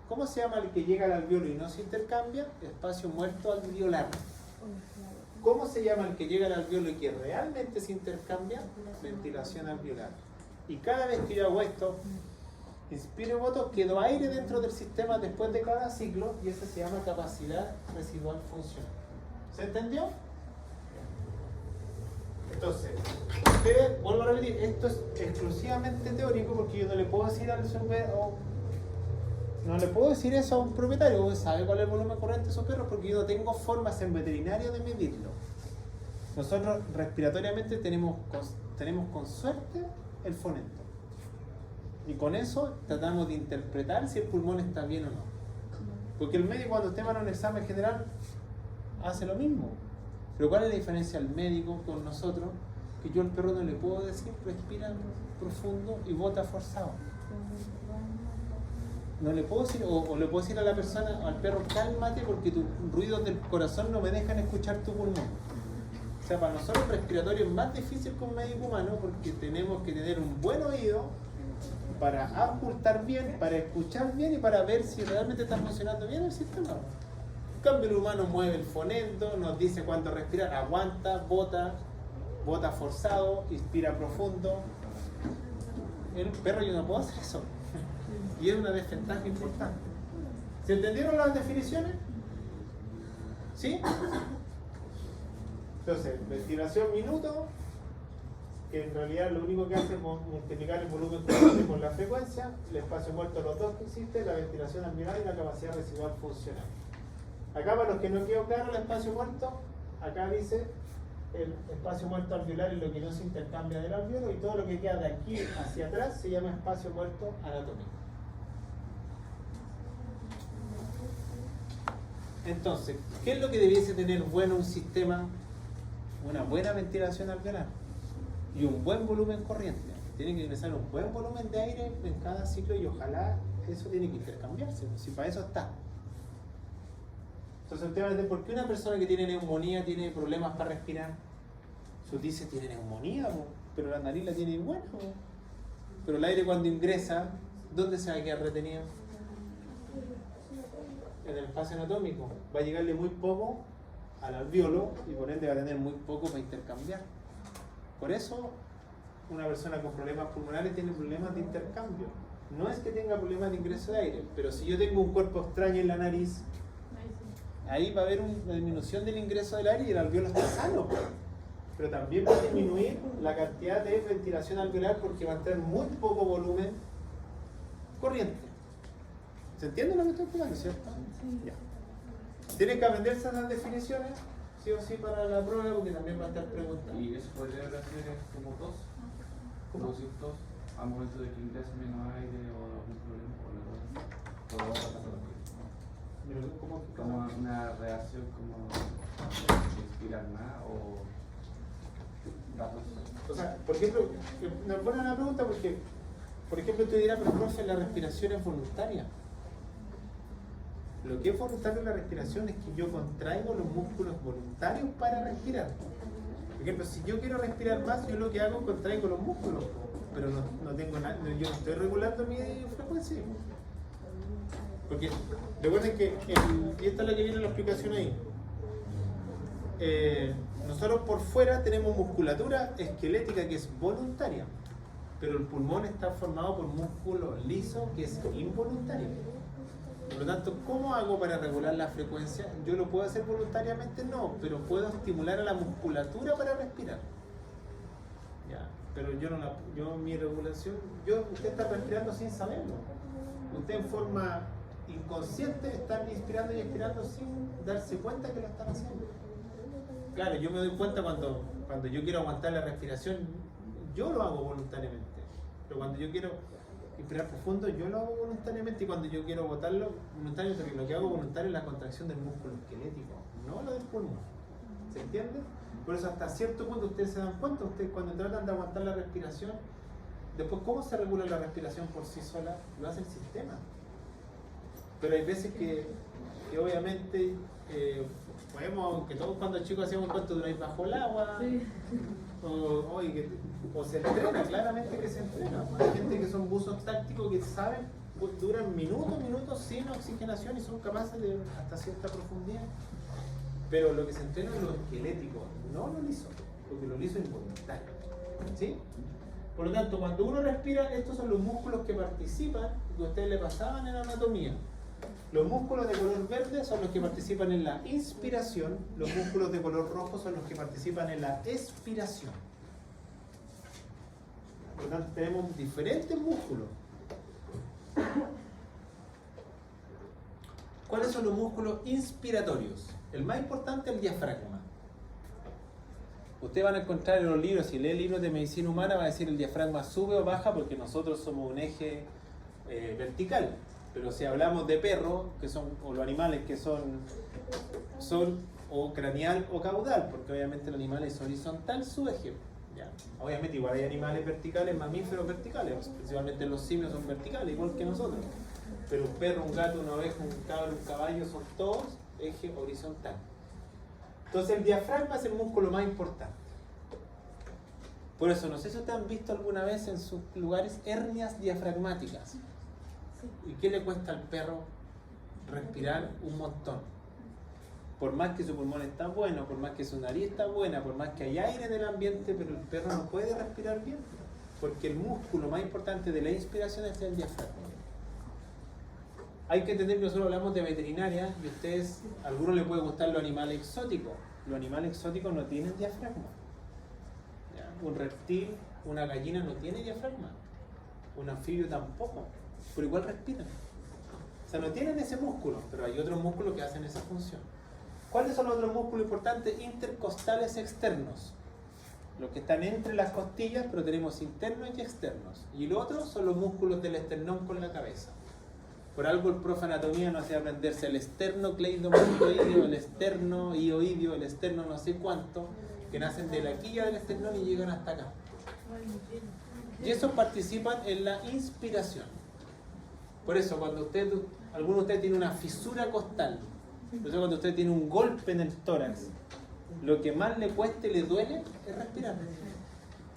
¿Cómo se llama el que llega al alveolo y no se intercambia? Espacio muerto alveolar. ¿Cómo se llama el que llega al alveolo y que realmente se intercambia? Ventilación alveolar. Y cada vez que yo hago esto, inspiro y boto, quedó aire dentro del sistema después de cada ciclo y eso se llama capacidad residual funcional. ¿Se entendió? Entonces, ustedes, vuelvo a repetir, esto es exclusivamente teórico porque yo no le puedo decir al no le puedo decir eso a un propietario, sabe cuál es el volumen corriente de sus perros porque yo no tengo formas en veterinario de medirlo. Nosotros respiratoriamente tenemos con suerte el fonento. Y con eso tratamos de interpretar si el pulmón está bien o no. Porque el médico cuando usted va a un examen general hace lo mismo. Pero ¿cuál es la diferencia del médico con nosotros? Que yo al perro no le puedo decir respira profundo y bota forzado. No le puedo decir, o le puedo decir a la persona, al perro, cálmate porque tus ruidos del corazón no me dejan escuchar tu pulmón. O sea, para nosotros el respiratorio es más difícil que un médico humano porque tenemos que tener un buen oído para auscultar bien, para escuchar bien y para ver si realmente está funcionando bien el sistema. En cambio, el humano mueve el fonendo, nos dice cuándo respirar, aguanta, bota forzado, inspira profundo. El perro yo no puedo hacer eso. Y es una desventaja importante. ¿Se entendieron las definiciones? ¿Sí? Entonces, ventilación minuto, que en realidad lo único que hace es multiplicar el volumen corriente por la frecuencia, el espacio muerto, los dos que existen, la ventilación alveolar y la capacidad residual funcional. Acá, para los que no quedó claro el espacio muerto, acá dice el espacio muerto alveolar es lo que no se intercambia del alveolo y todo lo que queda de aquí hacia atrás se llama espacio muerto anatómico. Entonces, ¿qué es lo que debiese tener bueno un sistema? Una buena ventilación alveolar y un buen volumen corriente. Tiene que ingresar un buen volumen de aire en cada ciclo y ojalá eso tiene que intercambiarse, si para eso está. Entonces el tema es de por qué una persona que tiene neumonía tiene problemas para respirar. Usted dice tiene neumonía, pero la nariz la tiene igual. Pero el aire cuando ingresa, ¿dónde se va a quedar retenido? En el espacio anatómico. Va a llegarle muy poco al alveolo y por ende va a tener muy poco para intercambiar. Por eso una persona con problemas pulmonares tiene problemas de intercambio. No es que tenga problemas de ingreso de aire, pero si yo tengo un cuerpo extraño en la nariz, ahí va a haber una disminución del ingreso del aire y el alveolo está sano. Pero también va a disminuir la cantidad de ventilación alveolar porque va a tener muy poco volumen corriente. ¿Se entiende lo que estoy explicando, cierto? Ya. Tienen que aprenderse las definiciones, sí o sí, para la prueba, porque también va a estar preguntando. ¿Y eso podría hacer como tos? ¿Producir tos al momento de que ingrese menos aire o algún problema? ¿O la tos? Como una reacción como respirar más o la tos. O sea, por ejemplo, nos ponen la pregunta porque, por ejemplo, tú dirás, pero profe, la respiración es voluntaria. Lo que es voluntario en la respiración es que yo contraigo los músculos voluntarios para respirar. Por ejemplo, si yo quiero respirar más, yo lo que hago es contraigo los músculos, pero no tengo nada, yo no estoy regulando mi frecuencia. Porque recuerden que, y esta es la que viene en la explicación ahí, nosotros por fuera tenemos musculatura esquelética que es voluntaria, pero el pulmón está formado por músculo liso que es involuntario. Por lo tanto, ¿cómo hago para regular la frecuencia? ¿Yo lo puedo hacer voluntariamente? No, pero puedo estimular a la musculatura para respirar. Ya, pero mi regulación, usted está respirando sin saberlo. Usted en forma inconsciente está inspirando y expirando sin darse cuenta que lo están haciendo. Claro, yo me doy cuenta cuando yo quiero aguantar la respiración, yo lo hago voluntariamente. Pero cuando yo quiero inspirar profundo, yo lo hago voluntariamente, y cuando yo quiero botarlo voluntariamente, porque lo que hago voluntario es la contracción del músculo esquelético, no lo del pulmón. ¿Se entiende? Por eso hasta cierto punto ustedes se dan cuenta, ustedes cuando tratan de aguantar la respiración, después ¿cómo se regula la respiración por sí sola? Lo hace el sistema. Pero hay veces que obviamente podemos, que todos cuando chicos hacíamos cuento de una vez bajo el agua, Sí. o se entrena, claramente que se entrena. Hay gente que son buzos tácticos que saben, pues, duran minutos sin oxigenación y son capaces de hasta cierta profundidad. Pero lo que se entrena es lo esquelético, no lo liso, porque lo liso es involuntario. ¿Sí? Por lo tanto, cuando uno respira, estos son los músculos que participan, que a ustedes le pasaban en anatomía. Los músculos de color verde son los que participan en la inspiración, los músculos de color rojo son los que participan en la expiración. Por lo tanto, tenemos diferentes músculos. ¿Cuáles son los músculos inspiratorios? El más importante es el diafragma. Ustedes van a encontrar en los libros, si lee libros de medicina humana, va a decir el diafragma sube o baja porque nosotros somos un eje vertical. Pero si hablamos de perros, que son, o los animales que son o craneal o caudal, porque obviamente el animal es horizontal su eje. ¿Ya? Obviamente igual hay animales verticales, mamíferos verticales, principalmente los simios son verticales, igual que nosotros. Pero un perro, un gato, una oveja, un cabro, un caballo son todos eje horizontal. Entonces el diafragma es el músculo más importante. Por eso, no sé si ustedes han visto alguna vez en sus lugares hernias diafragmáticas. ¿Y qué le cuesta al perro? Respirar un montón. Por más que su pulmón está bueno, por más que su nariz está buena, por más que hay aire en el ambiente, pero el perro no puede respirar bien. Porque el músculo más importante de la inspiración es el diafragma. Hay que entender que nosotros hablamos de veterinaria y ustedes, a algunos les puede gustar los animales exóticos. Los animales exóticos no tienen diafragma. ¿Ya? Un reptil, una gallina no tiene diafragma. Un anfibio tampoco. Pero igual respiran. O sea, no tienen ese músculo, pero hay otros músculos que hacen esa función. ¿Cuáles son los otros músculos importantes? Intercostales externos. Los que están entre las costillas, pero tenemos internos y externos. Y los otros son los músculos del esternón con la cabeza. Por algo el profe anatomía nos hace aprenderse el esternocleidomastoideo, el esterno hioideo, el esterno no sé cuánto, que nacen de la quilla del esternón y llegan hasta acá. Y esos participan en la inspiración. Por eso, cuando alguno de ustedes tiene una fisura costal, por eso cuando usted tiene un golpe en el tórax, lo que más le cueste y le duele es respirar.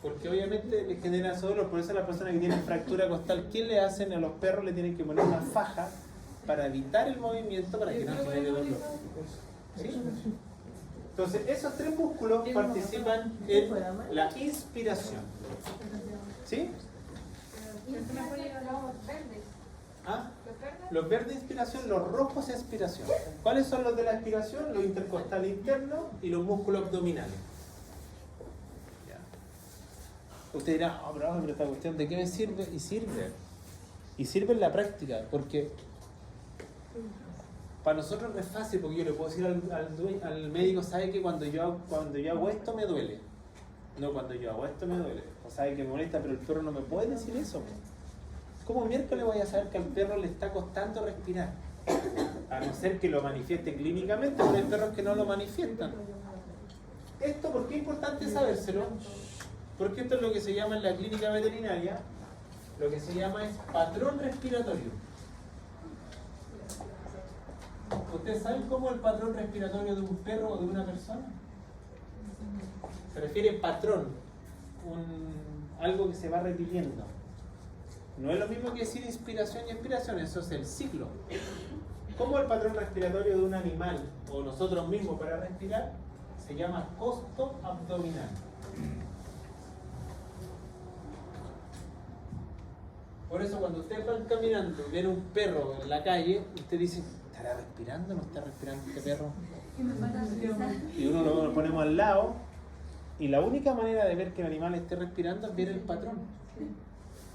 Porque obviamente le genera dolor. Por eso a las personas que tienen fractura costal, ¿qué le hacen? A los perros le tienen que poner una faja para evitar el movimiento, para que no genere dolor. ¿Sí? Entonces, esos tres músculos participan en la inspiración. ¿Sí? ¿Ah? Los verdes inspiración, los rojos expiración. ¿Cuáles son los de la expiración? Los intercostales internos y los músculos abdominales. Ya. Usted dirá, oh, pero esta cuestión, ¿de qué me sirve? Y sirve. Y sirve en la práctica, porque para nosotros no es fácil, porque yo le puedo decir al médico, sabe que cuando yo hago esto me duele. No, cuando yo hago esto me duele. O sabe que me molesta, pero el perro no me puede decir eso. ¿Cómo miércoles voy a saber que al perro le está costando respirar? A no ser que lo manifieste clínicamente, pero hay perros que no lo manifiestan. ¿Esto por qué es importante sabérselo? Porque esto es lo que se llama en la clínica veterinaria, lo que se llama es patrón respiratorio. ¿Ustedes saben cómo es el patrón respiratorio de un perro o de una persona? Se refiere patrón, algo que se va repitiendo. No es lo mismo que decir inspiración y expiración, eso es el ciclo. ¿Cómo el patrón respiratorio de un animal o nosotros mismos para respirar? se llama costo abdominal. Por eso cuando ustedes van caminando, ven un perro en la calle, usted dice, ¿estará respirando o no está respirando este perro? Y uno lo ponemos al lado, y la única manera de ver que el animal esté respirando es ver el patrón.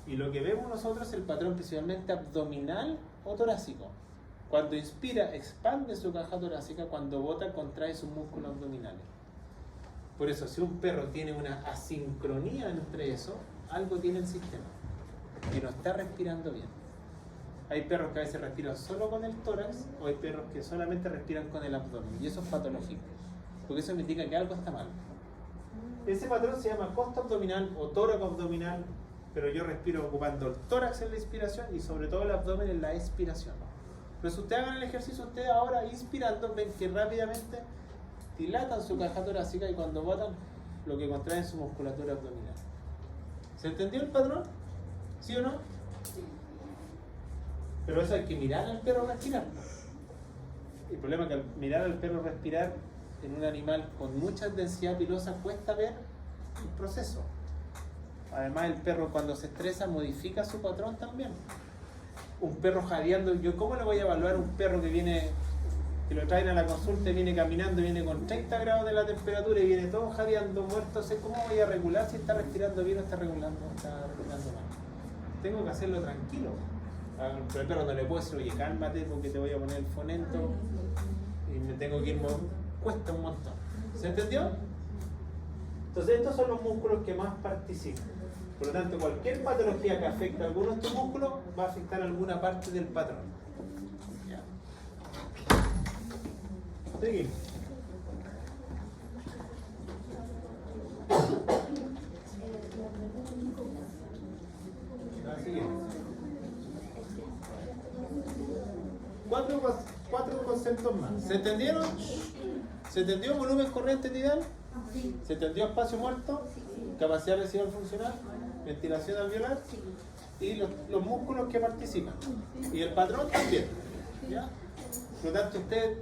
Y lo que vemos nosotros es el patrón principalmente abdominal o torácico. Cuando inspira, expande su caja torácica, cuando bota, contrae sus músculos abdominales. Por eso, si un perro tiene una asincronía entre eso, algo tiene el sistema y no está respirando bien. Hay perros que a veces respiran solo con el tórax, o hay perros que solamente respiran con el abdomen, y eso es patológico, porque eso me indica que algo está mal. Ese patrón se llama costo abdominal o tórax abdominal, pero yo respiro ocupando el tórax en la inspiración y sobre todo el abdomen en la expiración. Pero si ustedes hagan el ejercicio, ustedes ahora inspirando ven que rápidamente dilatan su caja torácica y cuando botan lo que contraen es su musculatura abdominal. ¿Se entendió el patrón? ¿Sí o no? Pero eso hay que mirar al perro respirar. El problema es que al mirar al perro respirar en un animal con mucha densidad pilosa cuesta ver el proceso. Además el perro cuando se estresa modifica su patrón también. Un perro jadeando, yo ¿cómo le voy a evaluar a un perro que viene, que lo traen a la consulta y viene caminando, viene con 30 grados de la temperatura y viene todo jadeando, muerto? ¿Cómo voy a regular si está respirando bien o está respirando mal? Tengo que hacerlo tranquilo. Pero el perro no le puedo decir, oye, cálmate porque te voy a poner el fonento y me tengo que ir, cuesta un montón. ¿Se entendió? Entonces estos son los músculos que más participan. Por lo tanto, cualquier patología que afecte a alguno de estos músculos va a afectar alguna parte del patrón. Ya. Seguimos. La siguiente. Cuatro conceptos más. ¿Se entendieron? ¿Se entendió volumen corriente tidal? ¿Se entendió espacio muerto? ¿Capacidad residual funcional? ¿Ventilación alveolar? Y los músculos que participan. Y el patrón también. ¿Ya? Por lo tanto, usted,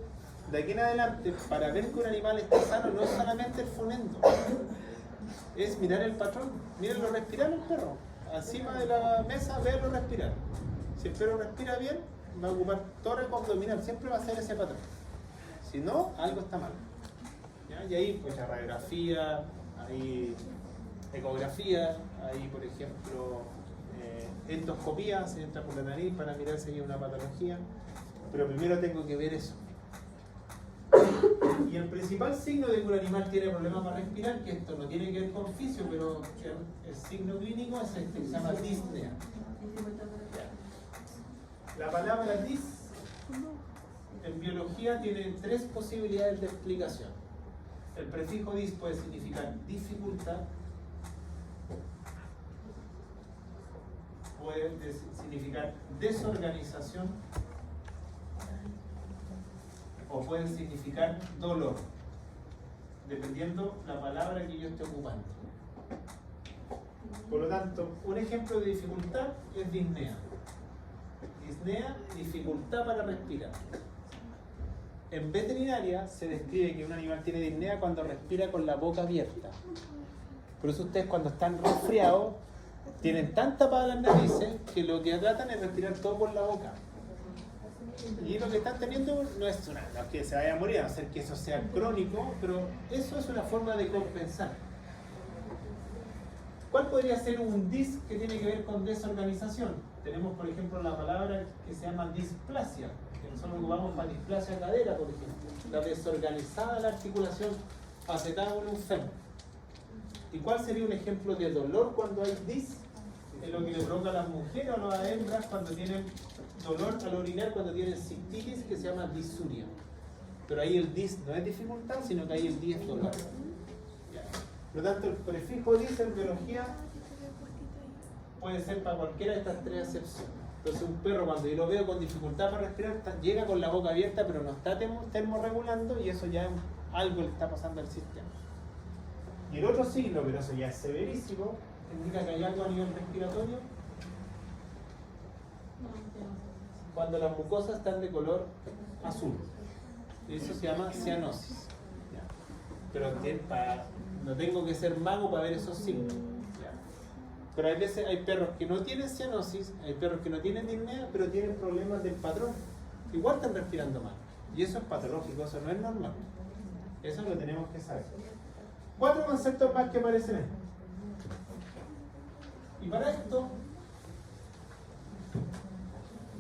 de aquí en adelante, para ver que un animal está sano, no es solamente el fonendo. Es mirar el patrón. Mírenlo respirar el perro. Encima de la mesa, verlo respirar. Si el perro respira bien, va a ocupar tórax abdominal. Siempre va a ser ese patrón. Si no, algo está mal. ¿Ya? Y ahí, pues, la radiografía, hay ecografía, hay, por ejemplo, endoscopía, se entra por la nariz para mirar si hay una patología. Pero primero tengo que ver eso. Y el principal signo de que un animal tiene problemas para respirar, que esto no tiene que ver con fisio, pero el signo clínico es este, que se llama disnea. La palabra dis en biología tiene tres posibilidades de explicación. El prefijo dis puede significar dificultad, puede significar desorganización o puede significar dolor, dependiendo la palabra que yo esté ocupando. Por lo tanto, un ejemplo de dificultad es disnea. Disnea, dificultad para respirar. En veterinaria se describe que un animal tiene disnea cuando respira con la boca abierta. Por eso ustedes cuando están resfriados tienen tan tapadas las narices que lo que tratan es respirar todo por la boca. Y lo que están teniendo no es que se vaya a morir, a no ser que eso sea crónico, pero eso es una forma de compensar. ¿Cuál podría ser un dis que tiene que ver con desorganización? Tenemos, por ejemplo, la palabra que se llama displasia, que nosotros ocupamos para displasia cadera, por ejemplo. La desorganizada de la articulación acetabulum fémur. ¿Y cuál sería un ejemplo de dolor cuando hay dis? Es lo que le provoca a las mujeres o a las hembras cuando tienen dolor al orinar, cuando tienen cistitis, que se llama disuria. Pero ahí el dis no es dificultad, sino que ahí el dis es dolor. Por lo tanto, el prefijo dis en biología puede ser para cualquiera de estas tres acepciones. Entonces, un perro, cuando yo lo veo con dificultad para respirar, llega con la boca abierta, pero no está termorregulando, y eso ya es algo le está pasando al sistema. Y el otro signo, pero eso ya es severísimo, indica que hay algo a nivel respiratorio. Cuando las mucosas están de color azul. Y eso se llama cianosis. pero no tengo que ser mago para ver esos signos. ¿Ya? Pero hay veces hay perros que no tienen cianosis, hay perros que no tienen disnea, pero tienen problemas del patrón. Igual están respirando mal. Y eso es patológico, eso no es normal. Eso lo tenemos que saber. 4 conceptos más que aparecen ahí. Y para esto,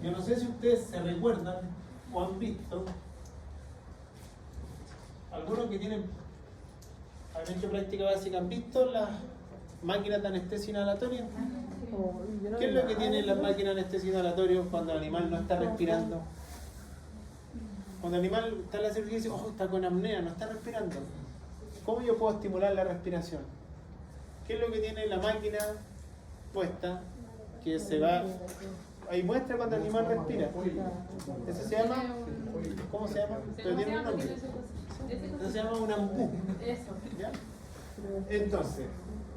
yo no sé si ustedes se recuerdan o han visto, algunos que han hecho práctica básica, han visto las máquinas de anestesia inhalatoria. ¿Qué es lo que tienen las máquinas de anestesia inhalatoria cuando el animal no está respirando? Cuando el animal está en la cirugía y dice, oh, está con apnea, no está respirando. ¿Cómo yo puedo estimular la respiración? ¿Qué es lo que tiene la máquina puesta? Que se va... Ahí muestra cuando el animal respira. Eso se llama... ¿Cómo se llama? Pero tiene un nombre. Eso se llama un ambú. ¿Ya? Entonces,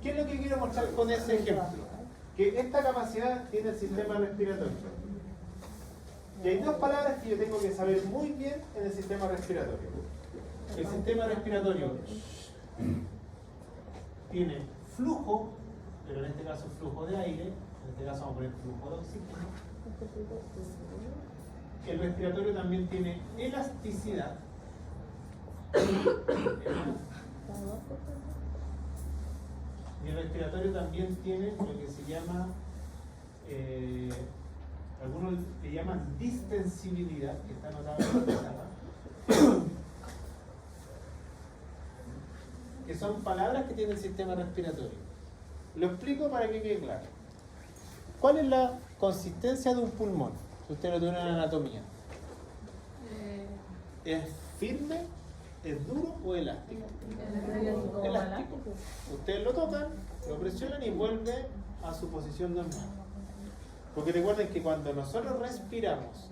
¿qué es lo que quiero mostrar con ese ejemplo? Que esta capacidad tiene el sistema respiratorio. Y hay 2 palabras que yo tengo que saber muy bien en el sistema respiratorio. El sistema respiratorio tiene flujo, pero en este caso flujo de aire, en este caso vamos a poner flujo de oxígeno. El respiratorio también tiene elasticidad. Y el respiratorio también tiene lo que se llama, algunos le llaman distensibilidad, que está anotado en la pizarra, que son palabras que tiene el sistema respiratorio. Lo explico para que quede claro. ¿Cuál es la consistencia de un pulmón? Si usted lo tiene en anatomía. ¿Es firme, es duro o elástico? Elástico. Ustedes lo tocan, lo presionan y vuelve a su posición normal. Porque recuerden que cuando nosotros respiramos,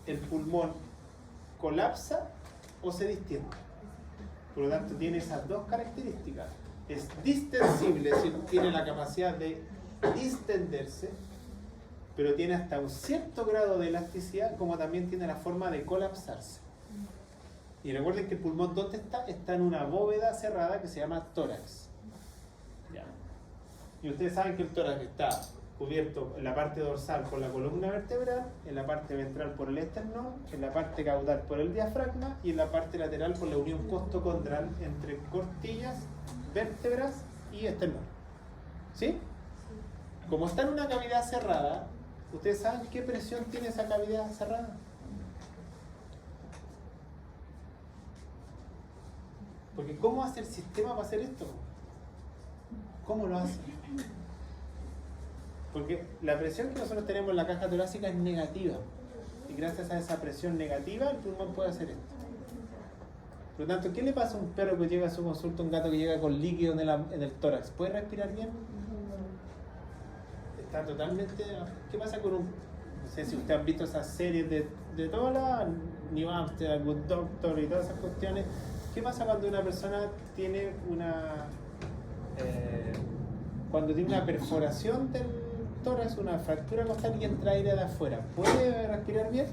el pulmón colapsa o se distiende. Por lo tanto, tiene esas 2 características. Es distensible, es decir, tiene la capacidad de distenderse, pero tiene hasta un cierto grado de elasticidad, como también tiene la forma de colapsarse. Y recuerden que el pulmón, ¿dónde está? Está en una bóveda cerrada que se llama tórax. ¿Ya? Y ustedes saben que el tórax está cubierto en la parte dorsal por la columna vertebral, en la parte ventral por el esternón, en la parte caudal por el diafragma y en la parte lateral por la unión costocondral entre costillas, vértebras y esternón. ¿Sí? Como está en una cavidad cerrada, ¿ustedes saben qué presión tiene esa cavidad cerrada? Porque ¿cómo hace el sistema para hacer esto? ¿Cómo lo hace? Porque la presión que nosotros tenemos en la caja torácica es negativa. Y gracias a esa presión negativa, el pulmón puede hacer esto. Por lo tanto, ¿qué le pasa a un perro que llega a su consulta, un gato que llega con líquido en el tórax? ¿Puede respirar bien? Está totalmente... ¿Qué pasa con un... No sé si ustedes han visto esas series de todas las... New Amsterdam, Good Doctor y todas esas cuestiones. ¿Qué pasa cuando una persona tiene una... cuando tiene una perforación del tórax, una fractura costal y entra aire de afuera? ¿Puede respirar bien?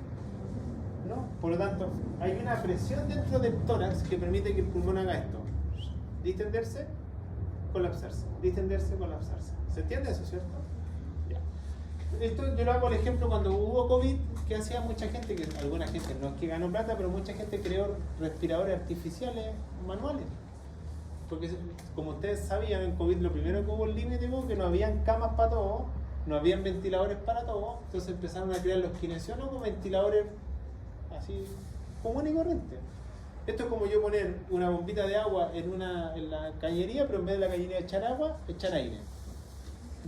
¿No? Por lo tanto, hay una presión dentro del tórax que permite que el pulmón haga esto. Distenderse, colapsarse. Distenderse, colapsarse. ¿Se entiende eso, cierto? Ya. Esto yo lo hago el ejemplo cuando hubo COVID, que hacía mucha gente, que alguna gente no es que ganó plata, pero mucha gente creó respiradores artificiales manuales. Porque como ustedes sabían, en COVID lo primero que hubo el límite fue que no habían camas para todos, no habían ventiladores para todos, entonces empezaron a crear los kinesiólogos ventiladores así común y corriente. Esto es como yo poner una bombita de agua en la cañería, pero en vez de la cañería echar agua, echar aire.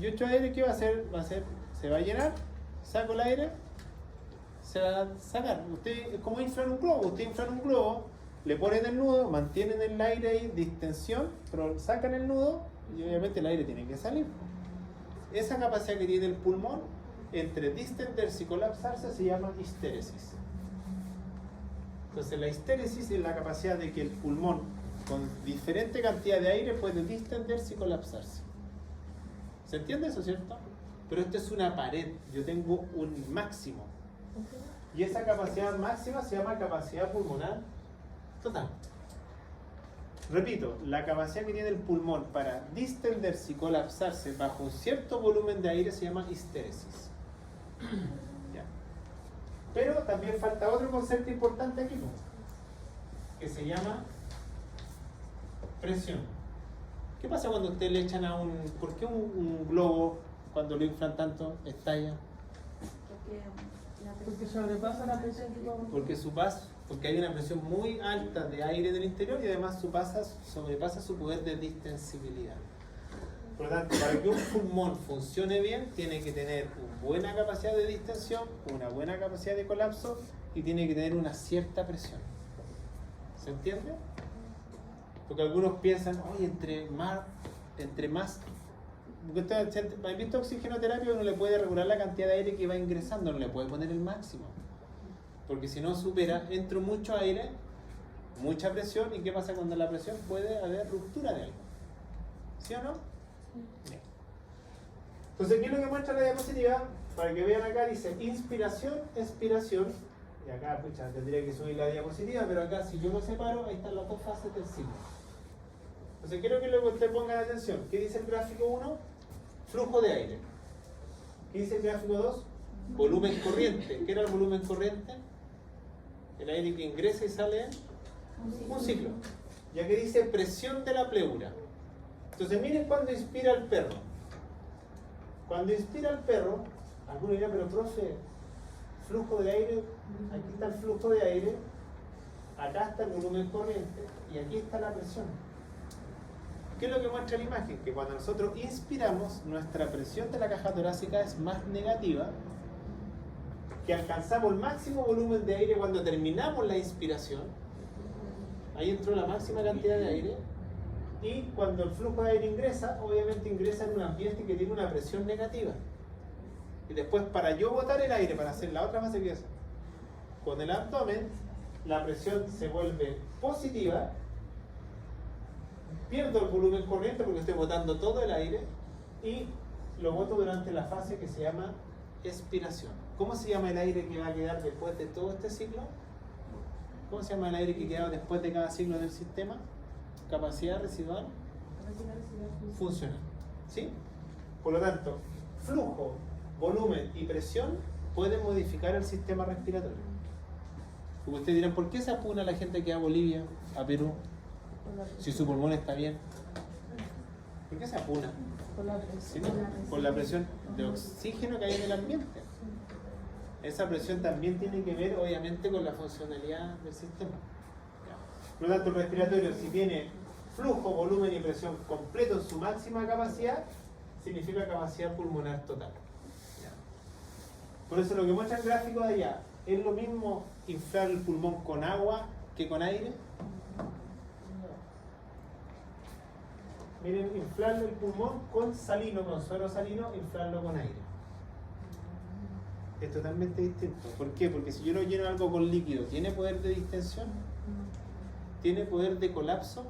Yo echo aire, ¿qué va a hacer? Se va a llenar, saco el aire, se va a sacar. Usted es como inflar un globo, usted infla un globo, le ponen el nudo, mantienen el aire ahí, distensión, pero sacan el nudo y obviamente el aire tiene que salir. Esa capacidad que tiene el pulmón entre distenderse y colapsarse se llama histéresis. Entonces la histéresis es la capacidad de que el pulmón con diferente cantidad de aire puede distenderse y colapsarse. ¿Se entiende eso, cierto? Pero esto es una pared, yo tengo un máximo. Y esa capacidad máxima se llama capacidad pulmonar total. Repito, la capacidad que tiene el pulmón para distenderse y colapsarse bajo un cierto volumen de aire se llama histéresis. Ya. Pero también falta otro concepto importante aquí, ¿no? Que se llama presión. ¿Qué pasa cuando usted le echan a un... ¿Por qué un globo, cuando lo inflan tanto, estalla? Porque sobrepasa la presión que vamos. Porque hay una presión muy alta de aire del interior y además sobrepasa su poder de distensibilidad. Por lo tanto, para que un pulmón funcione bien, tiene que tener una buena capacidad de distensión, una buena capacidad de colapso y tiene que tener una cierta presión. ¿Se entiende? Porque algunos piensan, oye, entre más porque ¿has visto oxigenoterapia? Uno le puede regular la cantidad de aire que va ingresando, no le puede poner el máximo. Porque si no supera, entra mucho aire, mucha presión, ¿y qué pasa cuando la presión? Puede haber ruptura de algo. ¿Sí o no? Bien. Entonces, ¿qué es lo que muestra la diapositiva? Para que vean acá, dice inspiración, expiración. Y acá, pucha, tendría que subir la diapositiva, pero acá, si yo lo separo, ahí están las dos fases del ciclo. Entonces, quiero que luego ustedes pongan atención. ¿Qué dice el gráfico 1? Flujo de aire. ¿Qué dice el gráfico 2? Volumen corriente. ¿Qué era el volumen corriente? El aire que ingresa y sale en un ciclo. Y aquí dice presión de la pleura. Entonces miren cuando inspira el perro. Cuando inspira el perro, algunos dirán, pero profe, flujo de aire, aquí está el flujo de aire, acá está el volumen corriente y aquí está la presión. ¿Qué es lo que muestra la imagen? Que cuando nosotros inspiramos, nuestra presión de la caja torácica es más negativa, que alcanzamos el máximo volumen de aire cuando terminamos la inspiración, ahí entró la máxima cantidad de aire, y cuando el flujo de aire ingresa, obviamente ingresa en un ambiente que tiene una presión negativa. Y después, para yo botar el aire, para hacer la otra fase que es con el abdomen, la presión se vuelve positiva, pierdo el volumen corriente porque estoy botando todo el aire y lo boto durante la fase que se llama expiración. ¿Cómo se llama el aire que va a quedar después de todo este ciclo? ¿Cómo se llama el aire que queda después de cada ciclo del sistema? Capacidad residual funcional. ¿Sí? Por lo tanto, flujo, volumen y presión pueden modificar el sistema respiratorio. Porque ustedes dirán, ¿por qué se apuna la gente que va a Bolivia, a Perú, si su pulmón está bien? ¿Por qué se apuna? Por la presión de oxígeno que hay en el ambiente. Esa presión también tiene que ver, obviamente, con la funcionalidad del sistema. Por lo tanto, el respiratorio, si tiene flujo, volumen y presión completo en su máxima capacidad, significa capacidad pulmonar total. Por eso lo que muestra el gráfico de allá, ¿es lo mismo inflar el pulmón con agua que con aire? Miren, inflar el pulmón con salino, con suero salino, inflarlo con aire. Es totalmente distinto. ¿Por qué? Porque si yo lo lleno algo con líquido, ¿tiene poder de distensión? ¿Tiene poder de colapso?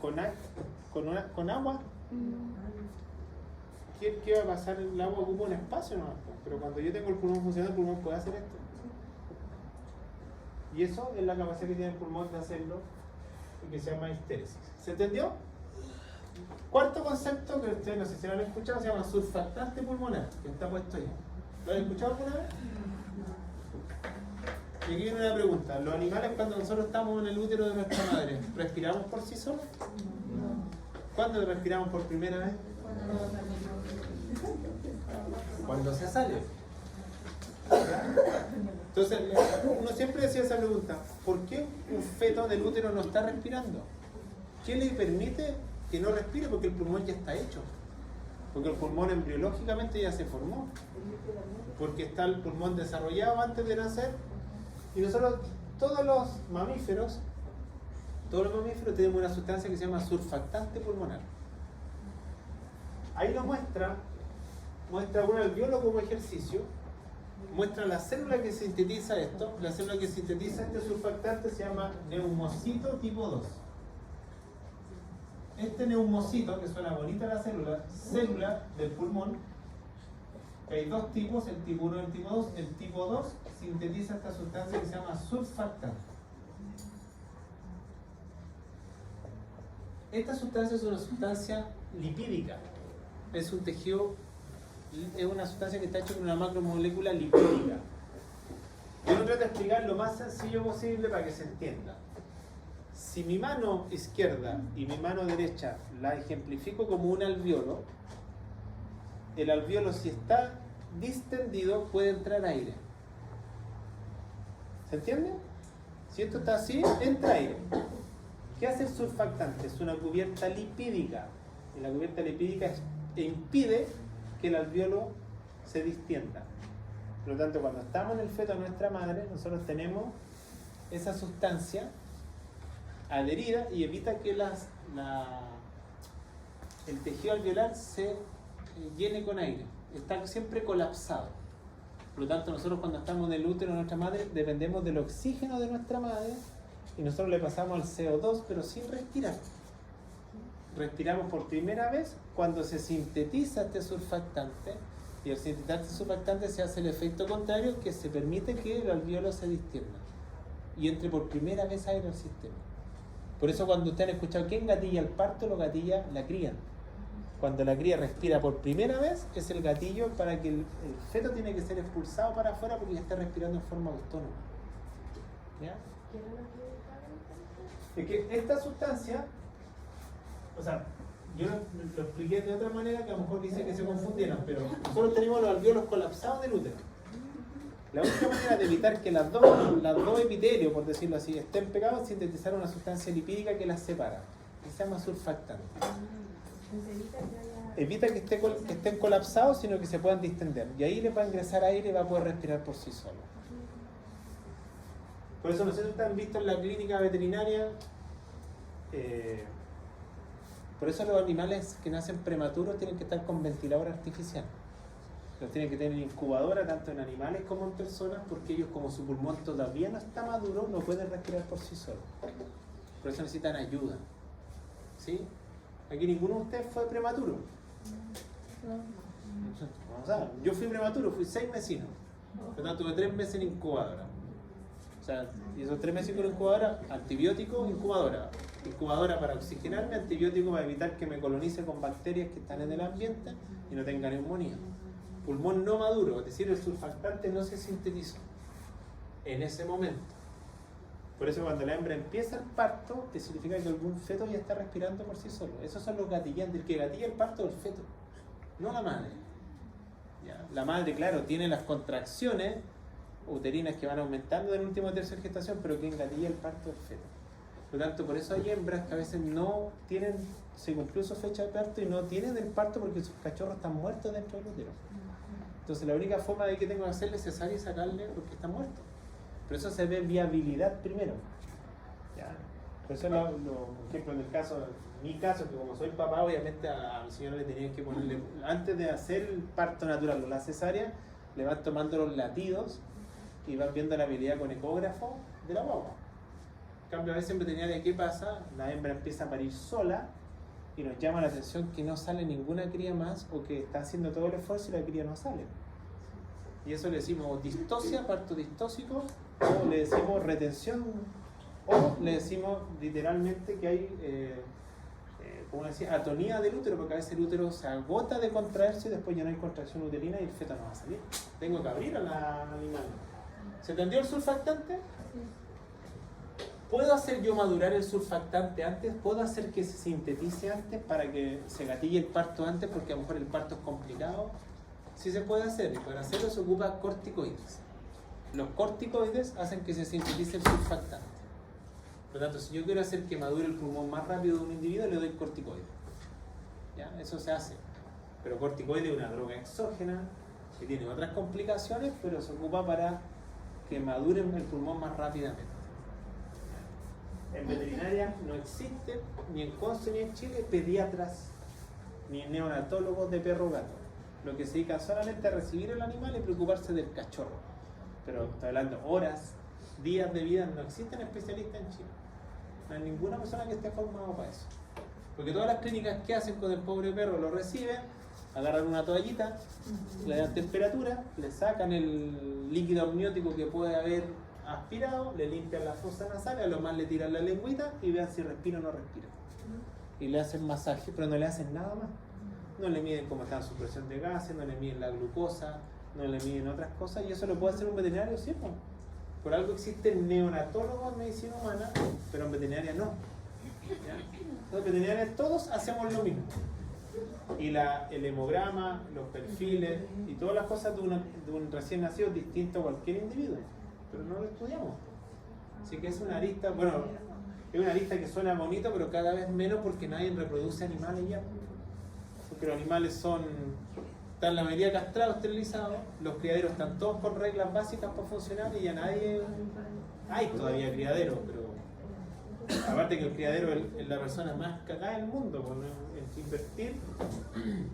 ¿Con agua? ¿Qué va a pasar? El agua ocupa un espacio, ¿no? Pero cuando yo tengo el pulmón funcionando, el pulmón puede hacer esto. Y eso es la capacidad que tiene el pulmón de hacerlo, que se llama histéresis. ¿Se entendió? Cuarto concepto que ustedes no sé si lo han escuchado, se llama surfactante pulmonar, que está puesto ahí. ¿Lo han escuchado alguna vez? Y aquí viene una pregunta. ¿Los animales, cuando nosotros estamos en el útero de nuestra madre, respiramos por sí solos? ¿Cuándo respiramos por primera vez? Cuando se sale. Entonces, uno siempre decía esa pregunta: ¿por qué un feto del útero no está respirando? ¿Qué le permite que no respire? Porque el pulmón ya está hecho. Porque el pulmón embriológicamente ya se formó. Porque está el pulmón desarrollado antes de nacer. Y nosotros, todos los mamíferos tenemos una sustancia que se llama surfactante pulmonar. Ahí lo muestra uno el biólogo como ejercicio, muestra la célula que sintetiza esto. La célula que sintetiza este surfactante se llama neumocito tipo 2. Este neumocito, que suena bonita la célula del pulmón, que hay dos tipos, el tipo 1 y el tipo 2. El tipo 2 sintetiza esta sustancia que se llama surfactante. esta sustancia es una sustancia lipídica. Es un tejido, es una sustancia que está hecha con una macromolécula lipídica. Yo lo trato de explicar lo más sencillo posible para que se entienda. Si mi mano izquierda y mi mano derecha la ejemplifico como un alveolo, el alveolo, si está distendido, puede entrar aire. ¿Se entiende? Si esto está así, entra aire. ¿Qué hace el surfactante? Es una cubierta lipídica. Y la cubierta lipídica impide que el alveolo se distienda. Por lo tanto, cuando estamos en el feto de nuestra madre, nosotros tenemos esa sustancia adherida y evita que el tejido alveolar se llene con aire. Está siempre colapsado. Por lo tanto, nosotros cuando estamos en el útero de nuestra madre dependemos del oxígeno de nuestra madre y nosotros le pasamos el CO2 pero sin respirar. Respiramos por primera vez cuando se sintetiza este surfactante y al sintetizar este surfactante se hace el efecto contrario, que se permite que el alveolo se distienda y entre por primera vez aire al sistema. Por eso cuando ustedes han escuchado quién gatilla el parto, lo gatilla la cría. Cuando la cría respira por primera vez, es el gatillo para que el feto tiene que ser expulsado para afuera porque ya está respirando en forma autónoma. ¿Ya? Es que esta sustancia, o sea, yo lo expliqué de otra manera que a lo mejor dice que se confundieron, pero nosotros tenemos los alveolos colapsados del útero. La única manera de evitar que las dos epitelios, por decirlo así, estén pegados es sintetizar una sustancia lipídica que las separa, que se llama surfactante. Evita que estén colapsados, sino que se puedan distender. Y ahí le va a ingresar aire y va a poder respirar por sí solo. Por eso, no sé si ustedes han visto en la clínica veterinaria, por eso los animales que nacen prematuros tienen que estar con ventilador artificial. Los tienen que tener en incubadora, tanto en animales como en personas, porque ellos, como su pulmón todavía no está maduro, no pueden respirar por sí solos. Por eso necesitan ayuda. ¿Sí? Aquí ninguno de ustedes fue prematuro. O sea, yo fui prematuro, fui 6 mesinos. Por lo tanto, tuve 3 meses en incubadora. O sea, y esos 3 meses con incubadora, antibiótico, incubadora. Incubadora para oxigenarme, antibiótico para evitar que me colonice con bacterias que están en el ambiente y no tenga neumonía. Pulmón no maduro, es decir, el surfactante no se sintetizó en ese momento. Por eso cuando la hembra empieza el parto, te significa que algún feto ya está respirando por sí solo. Esos son los gatillantes. El que gatilla el parto es el feto, no la madre. ¿Ya? La madre, claro, tiene las contracciones uterinas que van aumentando en el último tercio de gestación, pero quien gatilla el parto es el feto. Por lo tanto, por eso hay hembras que a veces no tienen, se cumplió su fecha de parto y no tienen el parto porque sus cachorros están muertos dentro del útero. Entonces la única forma de que tengo que hacerle cesárea y sacarle porque está muerto. Por eso se ve viabilidad primero. ¿Ya? Por eso, por ejemplo, en el caso, en mi caso, que como soy papá, obviamente a mi señora le tenía que ponerle, antes de hacer el parto natural o la cesárea, le van tomando los latidos y van viendo la habilidad con ecógrafo de la guagua. En cambio, a veces en veterinaria, ¿qué pasa? La hembra empieza a parir sola y nos llama la atención que no sale ninguna cría más o que está haciendo todo el esfuerzo y la cría no sale. Y eso le decimos distosia, parto distósico, o le decimos retención, o le decimos literalmente que hay, como decía, atonía del útero, porque a veces el útero se agota de contraerse y después ya no hay contracción uterina y el feto no va a salir. Tengo que abrir al animal. ¿Se entendió el surfactante? ¿Puedo hacer yo madurar el surfactante antes? ¿Puedo hacer que se sintetice antes para que se gatille el parto antes? Porque a lo mejor el parto es complicado. Sí se puede hacer, y para hacerlo se ocupa corticoides. Los corticoides hacen que se sintetice el surfactante. Por lo tanto, si yo quiero hacer que madure el pulmón más rápido de un individuo, le doy corticoides. ¿Ya? Eso se hace. Pero corticoide es una droga exógena que tiene otras complicaciones, pero se ocupa para que madure el pulmón más rápidamente. En veterinaria no existen, ni en Conce ni en Chile, pediatras ni neonatólogos de perro o gato. Lo que se dedica solamente a recibir el animal y preocuparse del cachorro. Pero estoy hablando horas, días de vida, no existen especialistas en Chile. No hay ninguna persona que esté formada para eso. Porque todas las clínicas que hacen con el pobre perro lo reciben, agarran una toallita, le dan temperatura, le sacan el líquido amniótico que puede haber aspirado, le limpian la fosa nasal, a lo más le tiran la lengüita y vean si respira o no respira. y le hacen masaje, pero no le hacen nada más. No le miden cómo está su presión de gases, no le miden la glucosa, no le miden otras cosas, y eso lo puede hacer un veterinario, sí, pues. Por algo existen neonatólogos en medicina humana, pero en veterinaria no. ¿Ya? Entonces, en veterinaria todos hacemos lo mismo. Y el hemograma, los perfiles y todas las cosas de un recién nacido es distinto a cualquier individuo, pero no lo estudiamos. Así que es una arista, bueno, es una arista que suena bonito, pero cada vez menos porque nadie reproduce animales ya. Porque los animales están la mayoría castrados, esterilizados, los criaderos están todos con reglas básicas para funcionar y ya nadie... Hay todavía criaderos, pero aparte que el criadero es la persona más cagada del mundo, por invertir,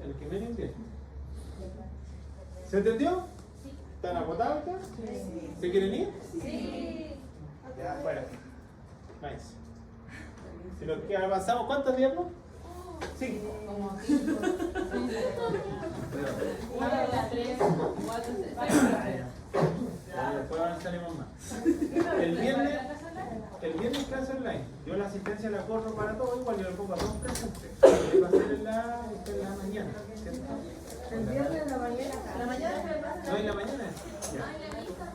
el que menos invierte. ¿Se entendió? ¿Están agotados acá? ¿Se quieren ir? Sí. Ya, fuera. Váyanse. Si lo que avanzamos, ¿cuántos días? 5. Como 5. Una de las 3, 4, 6. Después avanzaremos más. El viernes clase online. Yo la asistencia la corro para todo, igual yo le pongo a todos presentes. Va a ser en la mañana. ¿Cierto? El viernes en la mañana. La mañana se va a ¿No en la mañana? Ya. Ay, la lista.